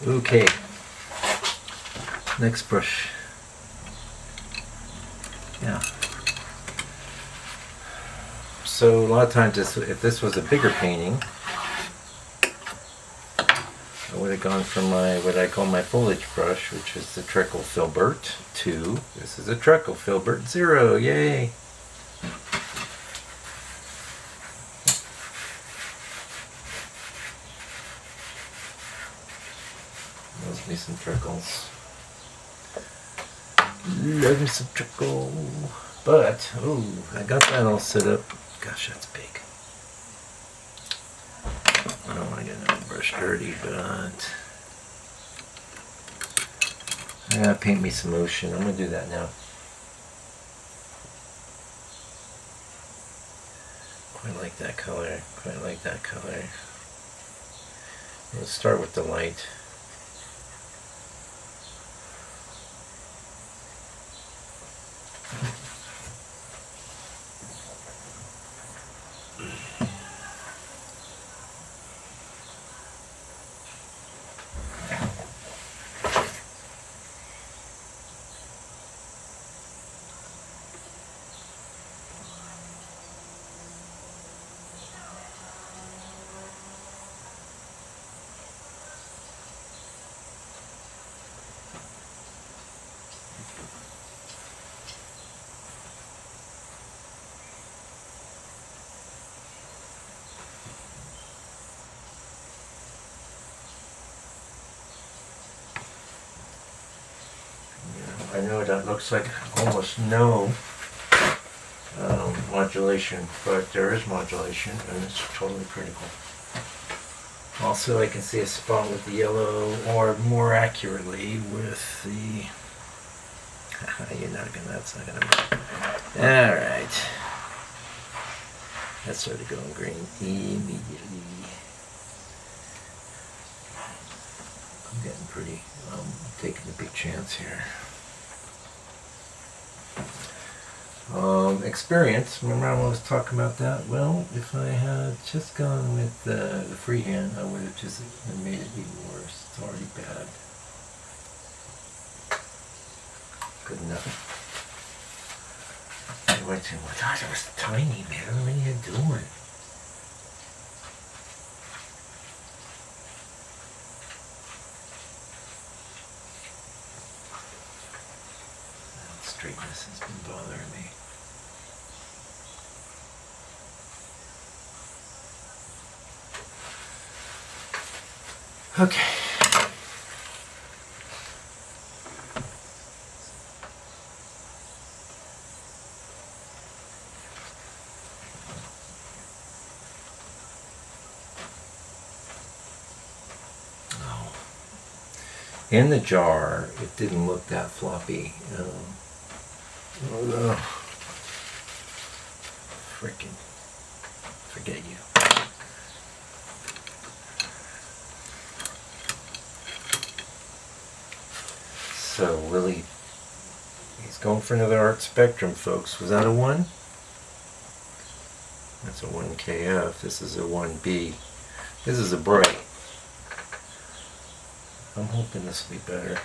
Okay, next brush. Yeah. So a lot of times, if this was a bigger painting, I would have gone from my, what I call my foliage brush, which is the Treacle Filbert, to this is a Treacle Filbert 0, yay! Loves me some trickles. Love me some trickle. But, oh, I got that all set up. Gosh, that's big. I don't want to get another brush dirty, but I gotta paint me some ocean. I'm gonna do that now. Quite like that color. Quite like that color. Let's start with the light. I know that looks like almost no modulation, but there is modulation, and it's totally critical. Also, I can see a spot with the yellow, or more accurately, with the... that's not gonna... Alright. That started going green immediately. I'm getting pretty... I'm taking a big chance here. Experience, remember I was talking about that? Well, if I had just gone with the freehand, I would have just made it even worse. It's already bad. Good enough. I went to, well, gosh, it was tiny, man. What are you doing? That straightness has been bothering me. Okay. in the jar, it didn't look that floppy. Freaking forget you. So Willie, he's going for another art spectrum, folks. Was that a 1? That's a 1KF. This is a 1B. This is a bright. I'm hoping this will be better.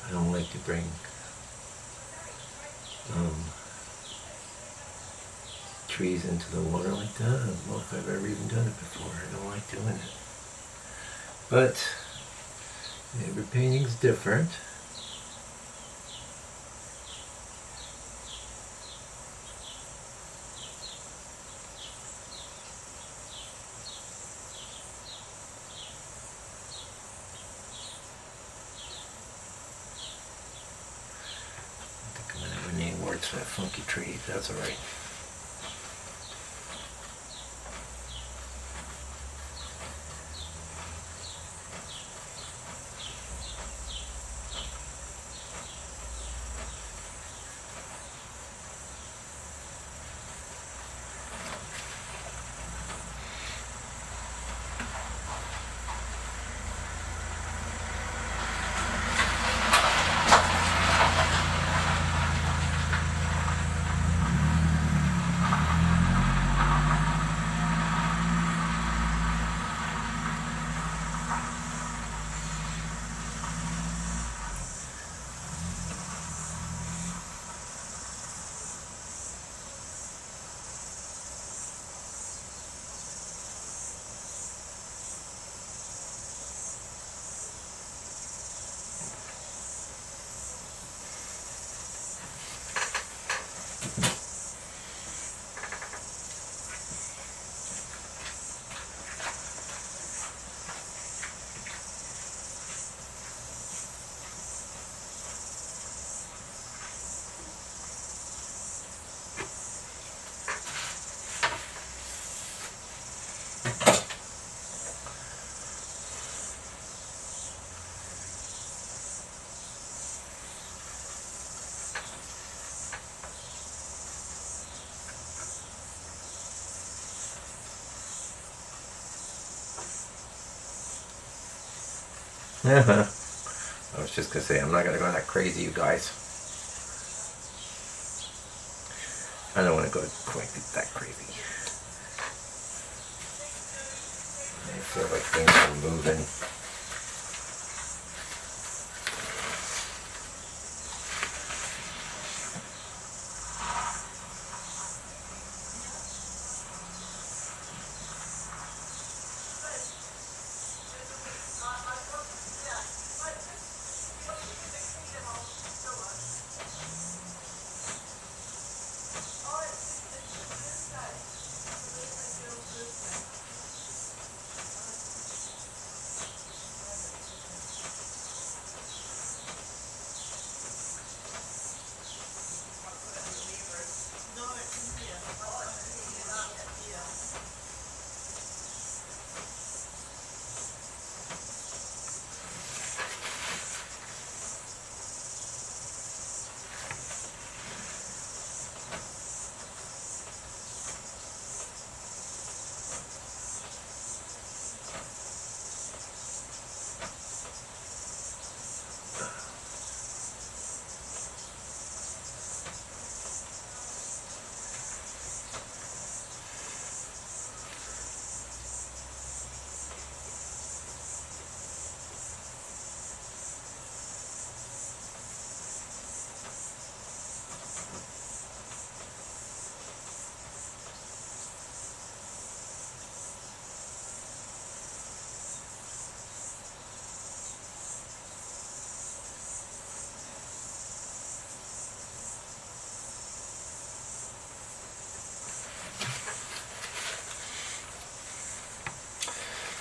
I don't like to bring trees into the water like that. I don't know if I've ever even done it before. I don't like doing it. But every painting's different. I think I'm gonna have a name words for that funky tree. That's alright. I was just gonna say, I'm not gonna go that crazy, you guys. I don't want to go quite that crazy. I feel like things are moving.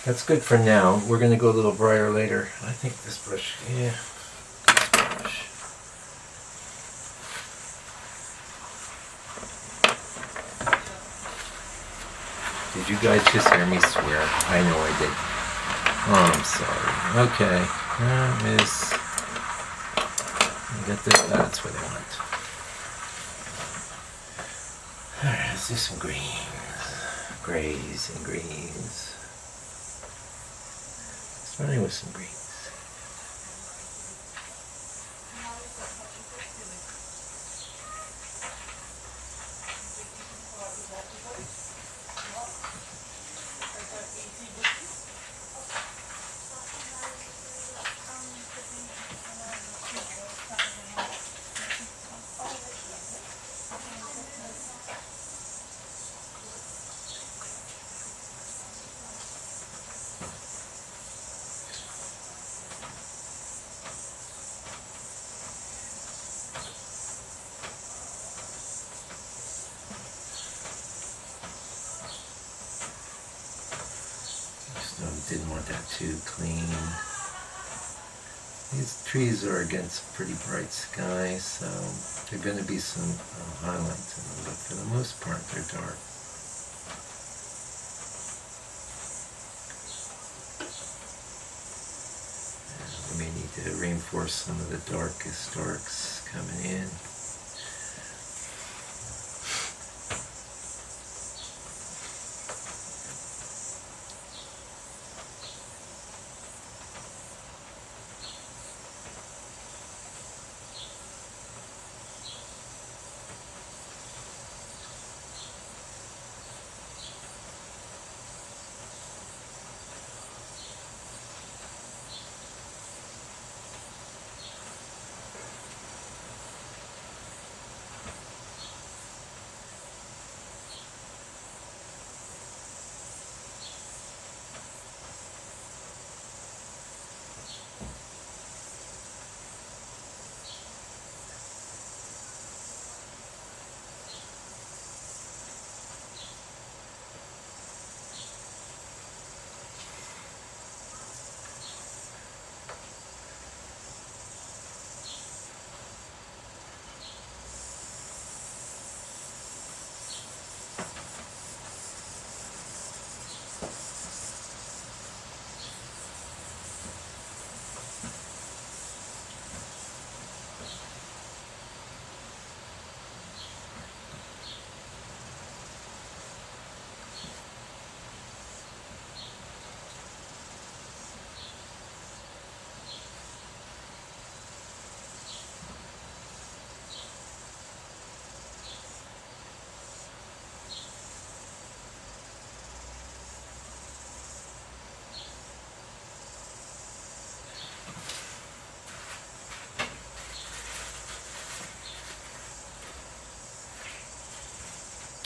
That's good for now. We're going to go a little brighter later. I think this brush, yeah. This brush. Did you guys just hear me swear? I know I did. Oh, I'm sorry. Okay. Miss. Get this. That's what I want. Alright, let's do some greens. Grays and greens. Starting with some greens. Didn't want that too clean. These trees are against pretty bright sky, so there are going to be some highlights in them, but for the most part they're dark. And we may need to reinforce some of the darkest darks coming in.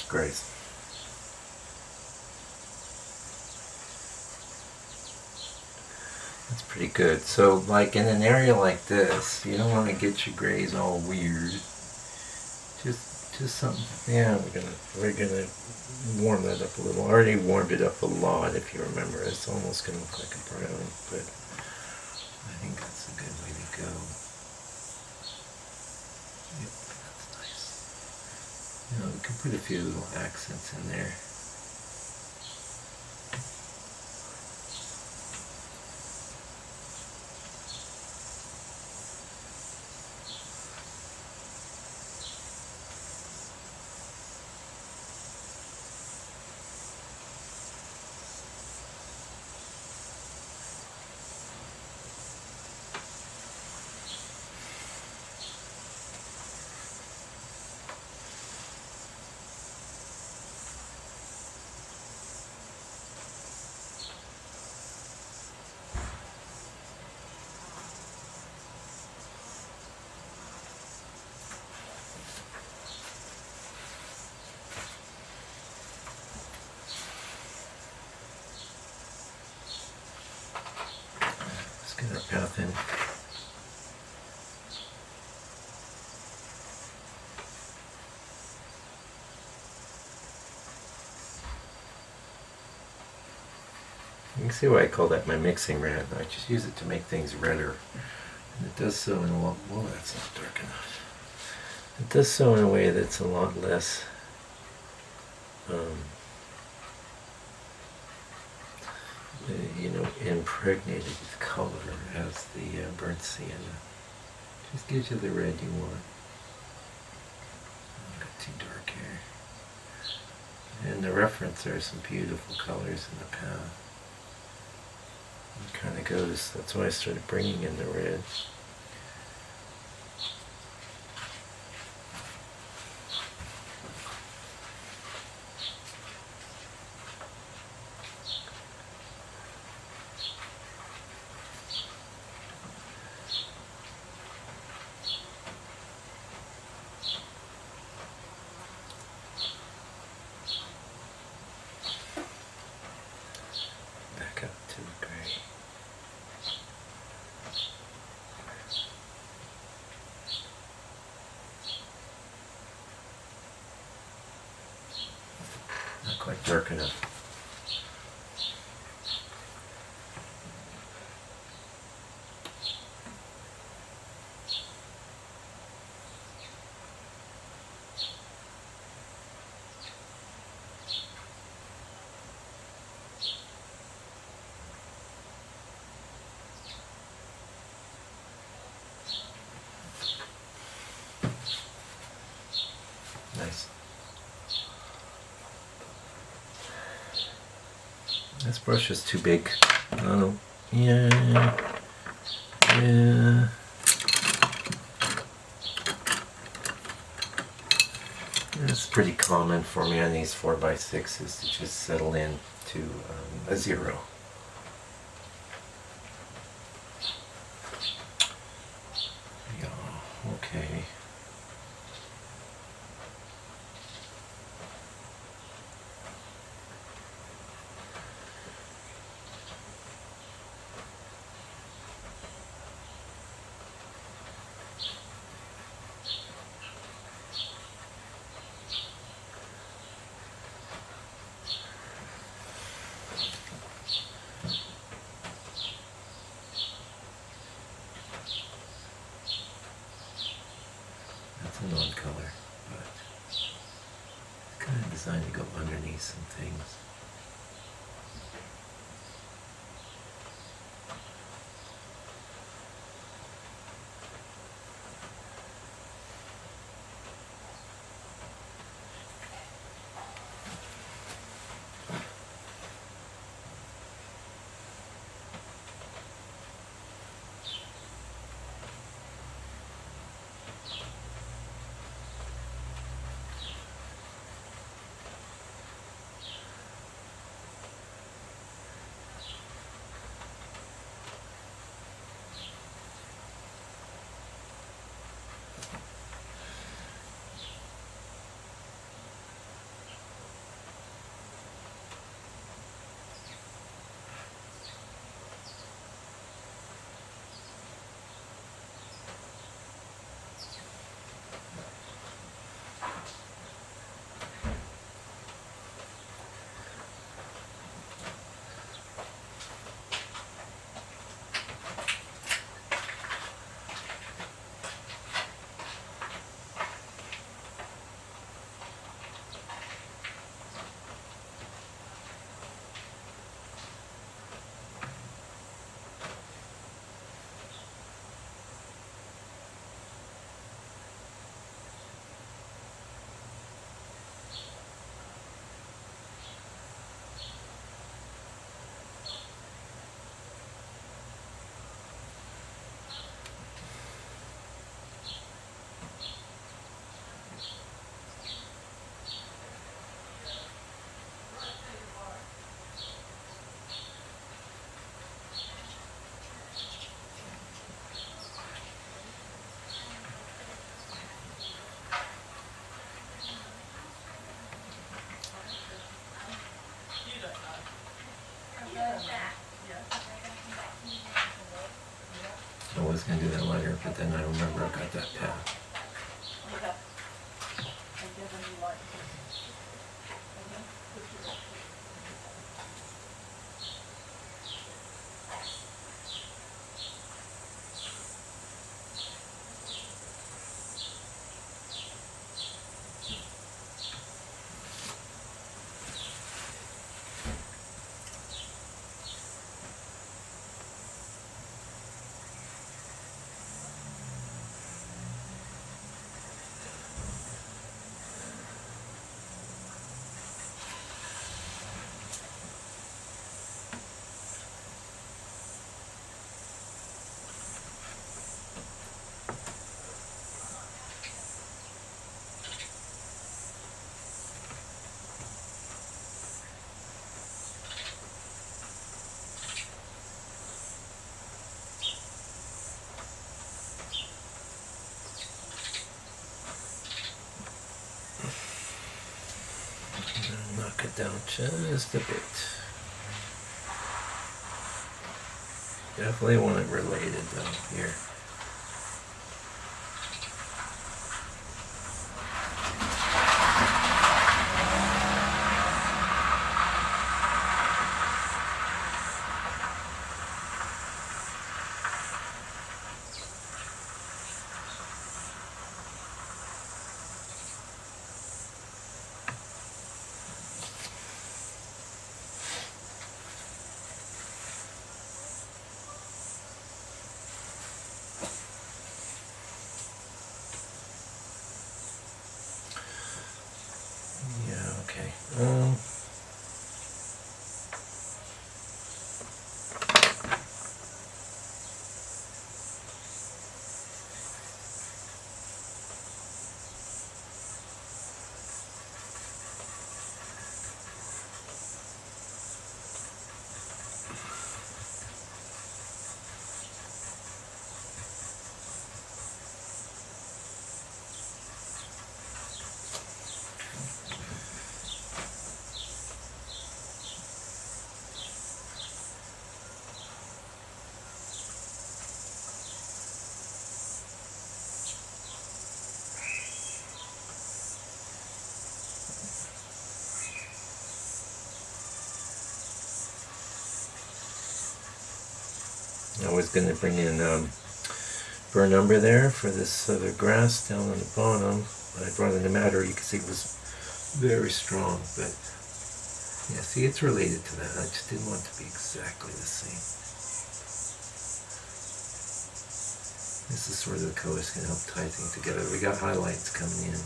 Great. That's pretty good. So, like in an area like this, you don't want to get your grays all weird. Just something. Yeah, we're gonna warm that up a little. I already warmed it up a lot. If you remember, it's almost gonna look like a brown, but I think that's a good way to go. Yep, that's nice. You know, we can put a few little accents in there. can see why I call that my mixing red. I just use it to make things redder. And it does so in a lot, well, that's not dark enough. It does so in a way that's a lot less impregnated with color as the burnt sienna. Just gives you the red you want. Got too dark here. And the reference, there are some beautiful colors in the path. It kind of goes, that's why I started bringing in the red. Back up to the gray. Not quite dark enough. Nice. This brush is too big. Oh, yeah. It's pretty common for me on these 4x6s to just settle in to a 0. Yeah, okay. That's a non-color, but it's kind of designed to go underneath some things. knock it down just a bit. Definitely want it related though here. Okay. I was going to bring in burn umber there for this other grass down on the bottom. But I brought in the madder. You can see it was very strong. But yeah, see, it's related to that. I just didn't want it to be exactly the same. This is where the colors can help tie things together. We got highlights coming in.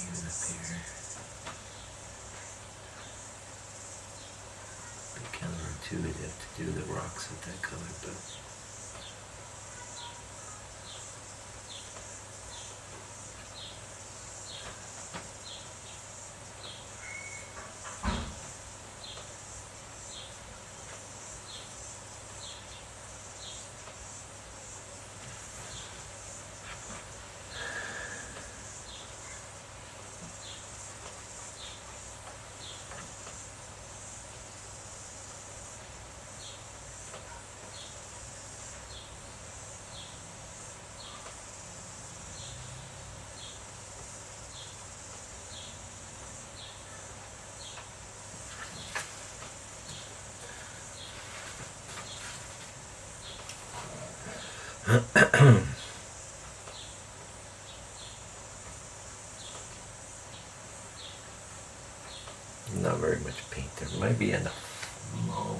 Even up here. Counterintuitive to do the rocks with that color, but not very much paint. There might be enough. Oh,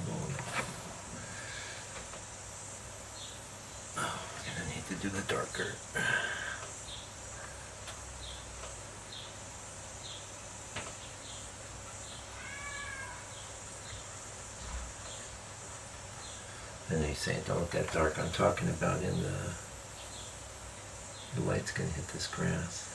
I'm gonna need to do the darker. And he's saying don't look that dark. I'm talking about in the light's gonna hit this grass.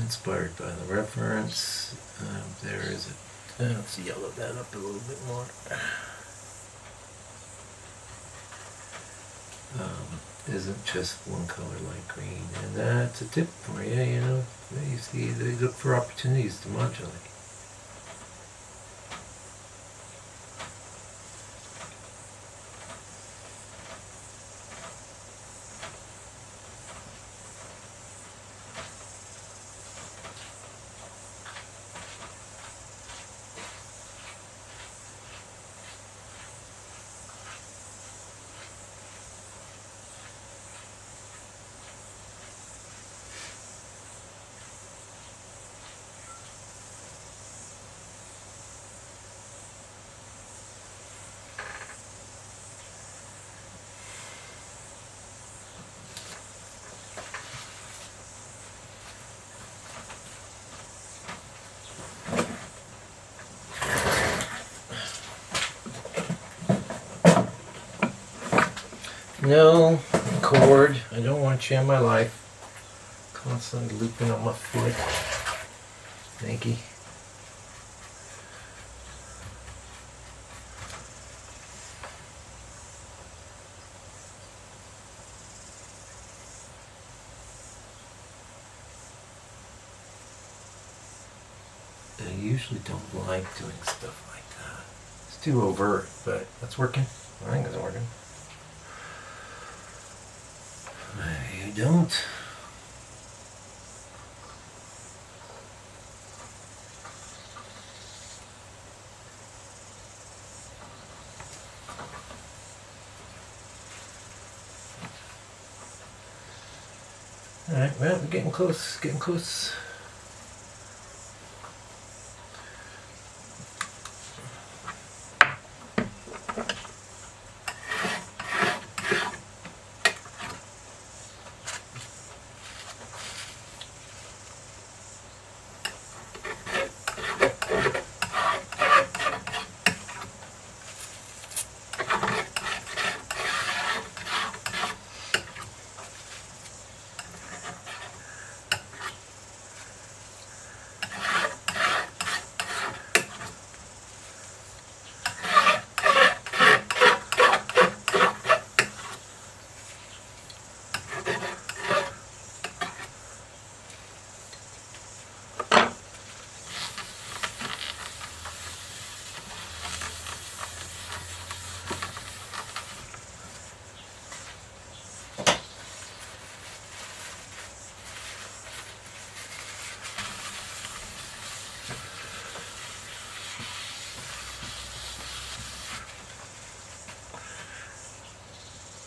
inspired by the reference. There is it. Let's yellow that up a little bit more. Isn't just one color like green, and that's a tip for you. You know, you see, they look for opportunities to modulate. No, cord. I don't want you in my life. Constantly looping on my foot. Thank you. I usually don't like doing stuff like that. It's too overt, but that's working. I think it's working. You don't. Alright, well, we're getting close, getting close.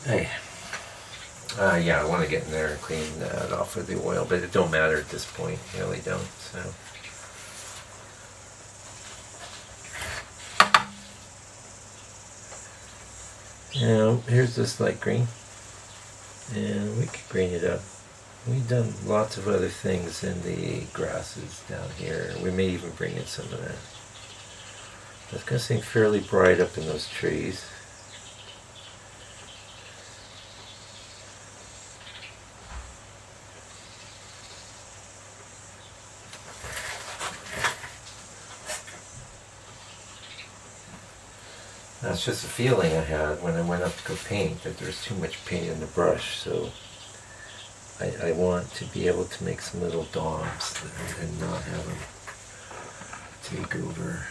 Hey, yeah, I want to get in there and clean that off with the oil, but it don't matter at this point. You really don't. So, now here's this light green, and we could green it up. We've done lots of other things in the grasses down here. We may even bring in some of that. It's going to seem fairly bright up in those trees. That's just a feeling I had when I went up to go paint, that there's too much paint in the brush, so I want to be able to make some little daubs and not have them take over.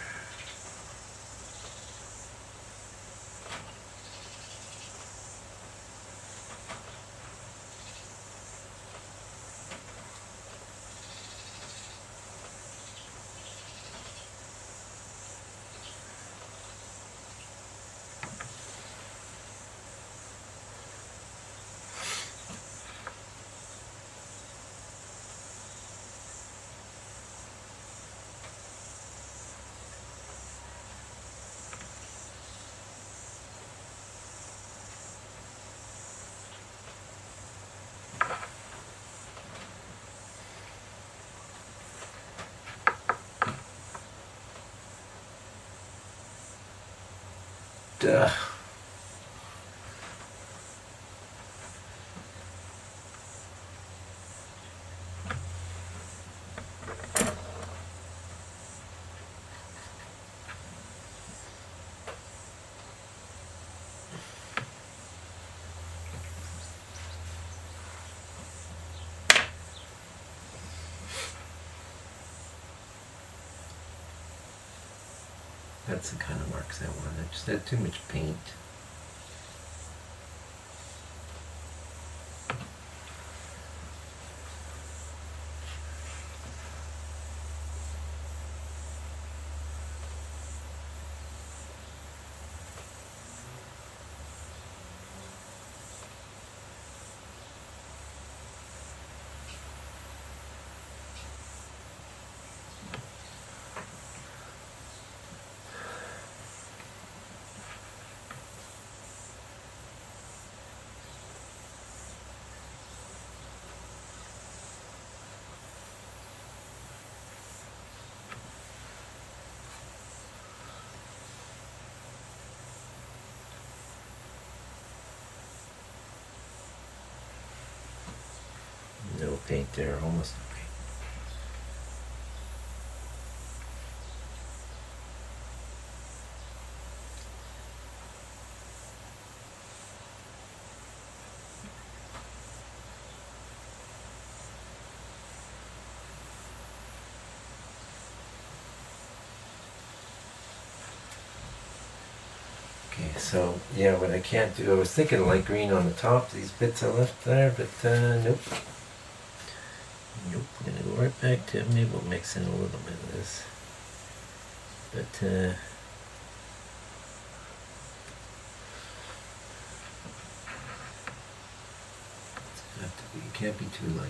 Duh. That's the kind of marks I want. I just had too much paint. No paint there, almost no paint. Okay, so yeah, what I can't do, I was thinking light green on the top, these bits I left there, but nope. Nope, I'm gonna go right back to, maybe we'll mix in a little bit of this. But it can't be too light.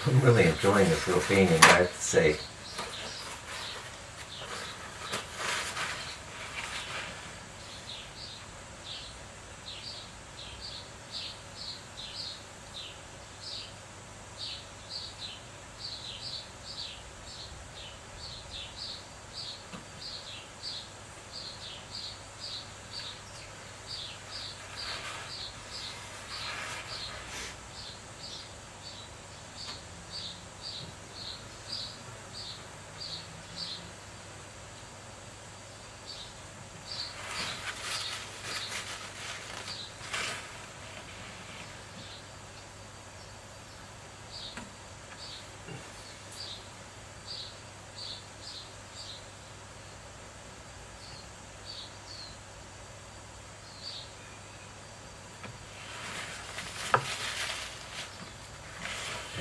I'm really enjoying this little painting, I have to say.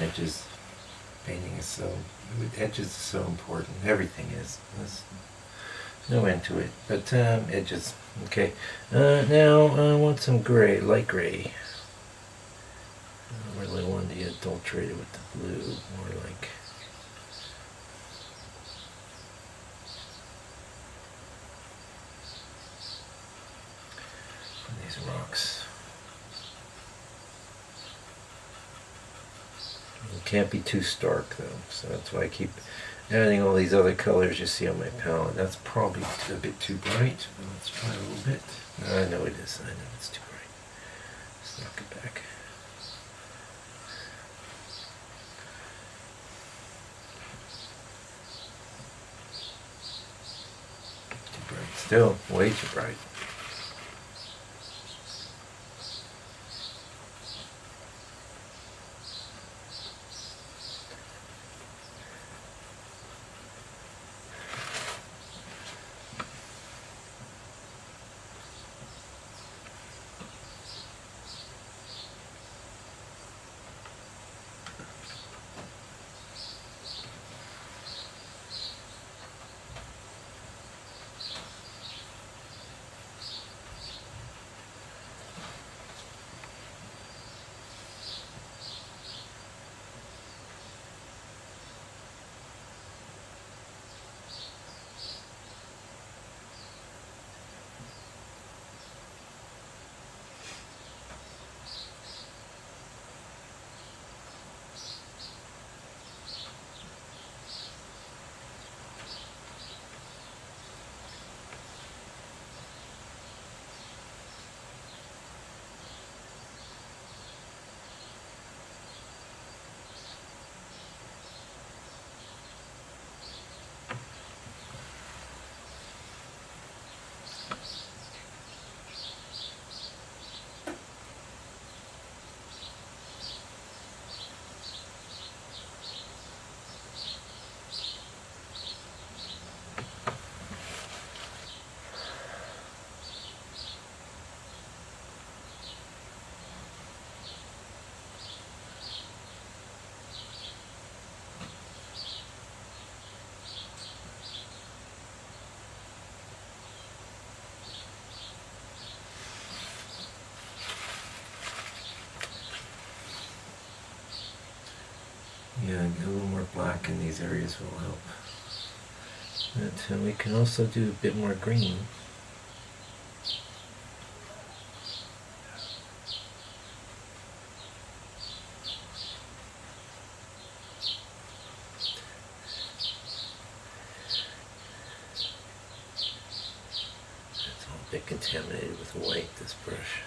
Edges, painting is so, edges is so important. Everything is. There's no end to it. But edges. Okay. Now I want some gray, light gray. I don't really want to adulterate it with the blue. More like these rocks. Can't be too stark though, so that's why I keep adding all these other colors you see on my palette. That's probably a bit too bright, but let's try a little bit. I know it is. I know it's too bright. Let's knock it back. Too bright. Still, way too bright. Yeah, get a little more black in these areas will help. But we can also do a bit more green. It's all a bit contaminated with white, this brush.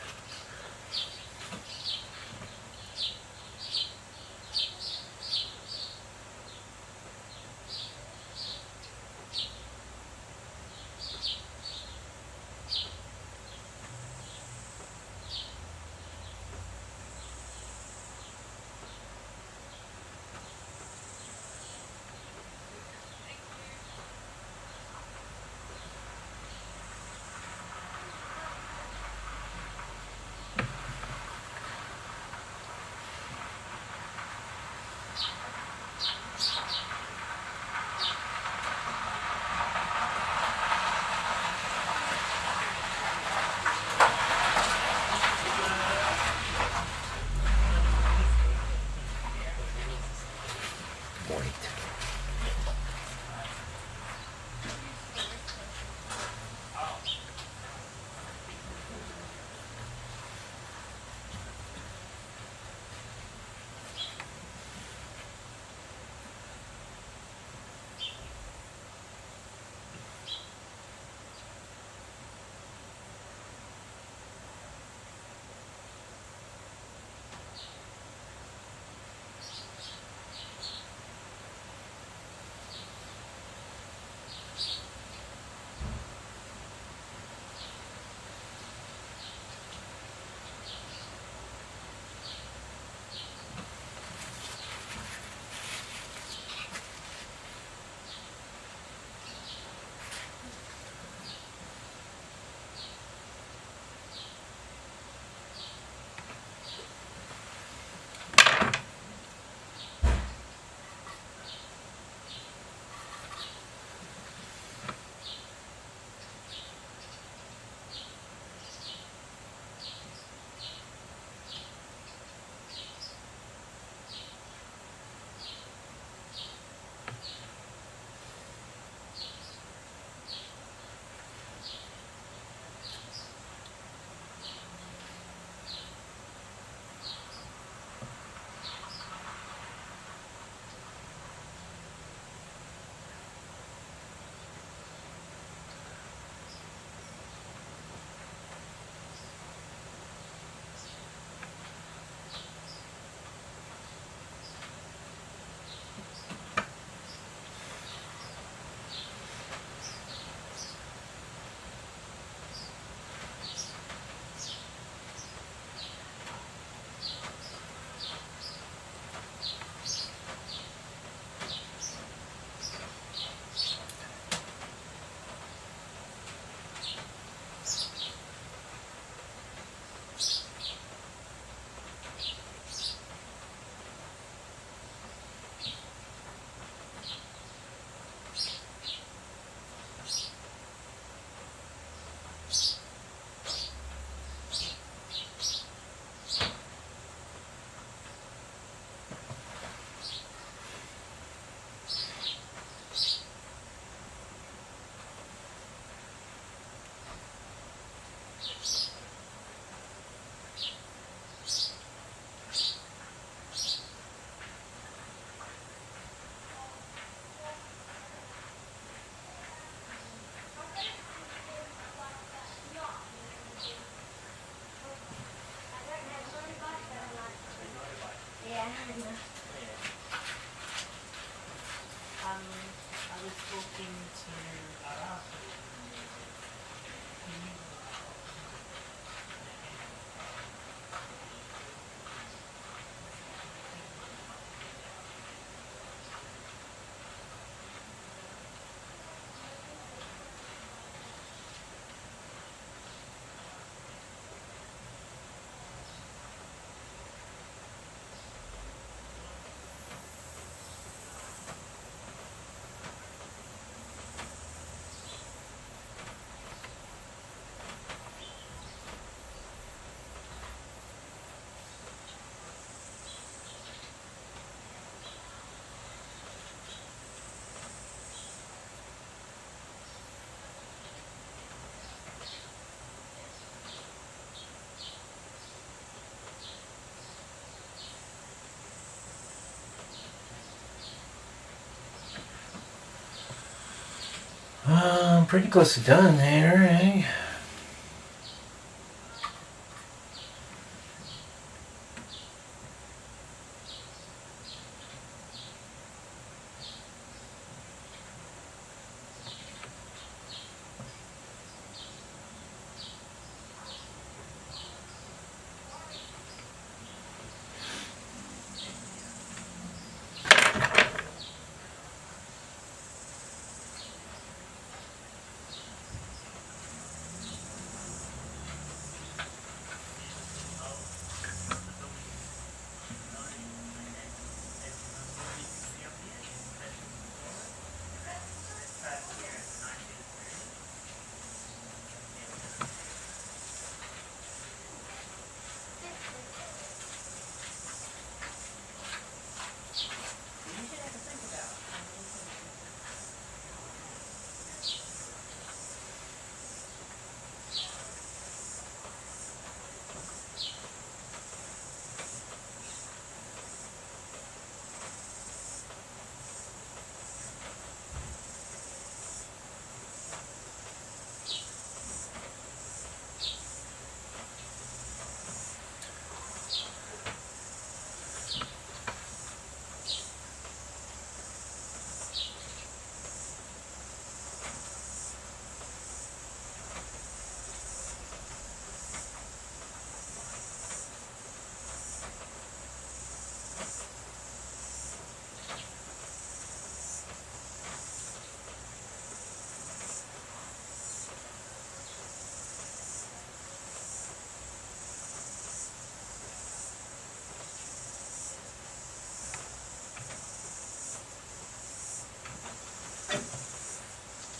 pretty close to done there, eh?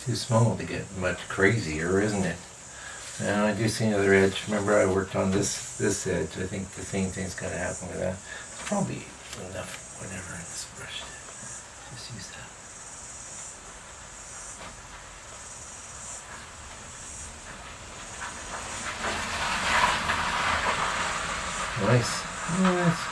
Too small to get much crazier, isn't it? Now I do see another edge. Remember I worked on this edge. I think the same thing's going to happen with that. It's probably enough, whatever, in this brush. Just use that. Nice. Nice.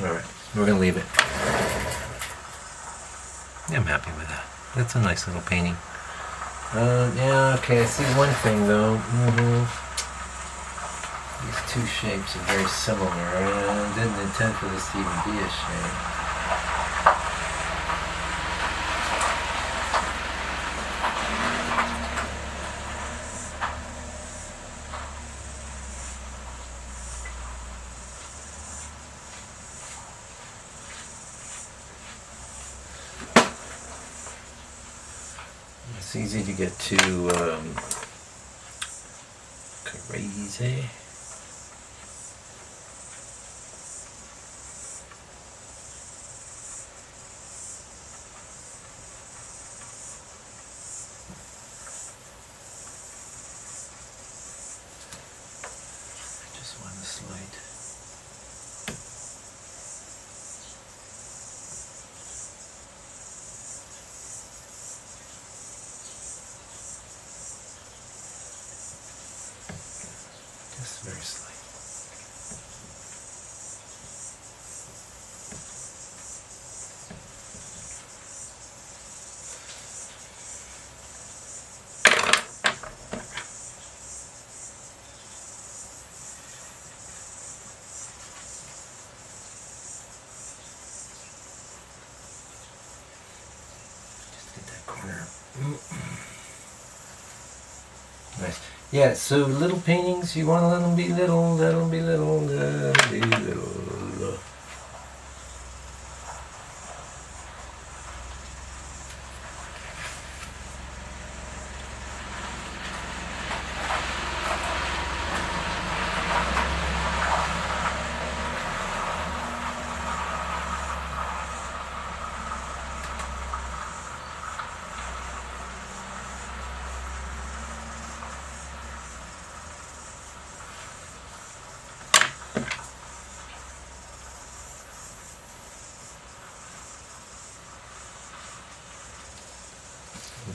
Alright, we're going to leave it. Yeah, I'm happy with that. That's a nice little painting. Yeah, okay, I see one thing though. These two shapes are very similar. I didn't intend for this to even be a shape. It's easy to get too crazy. I just want to slide. Just very slight. Just get that corner. Nice. Yeah, so little paintings, you want to let them be little, let them be little, let them be little.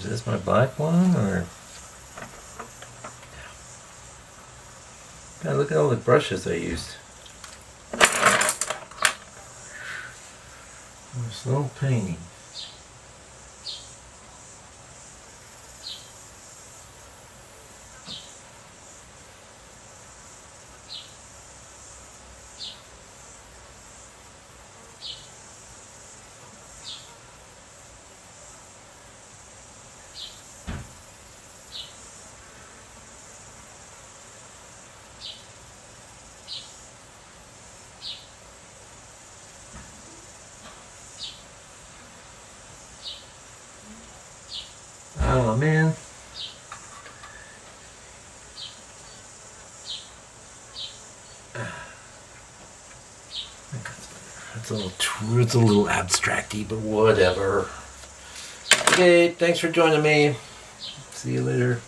this my black one, or? God, look at all the brushes I used. Slow painting. Oh man. It's a little abstracty, but whatever. Okay, thanks for joining me. See you later.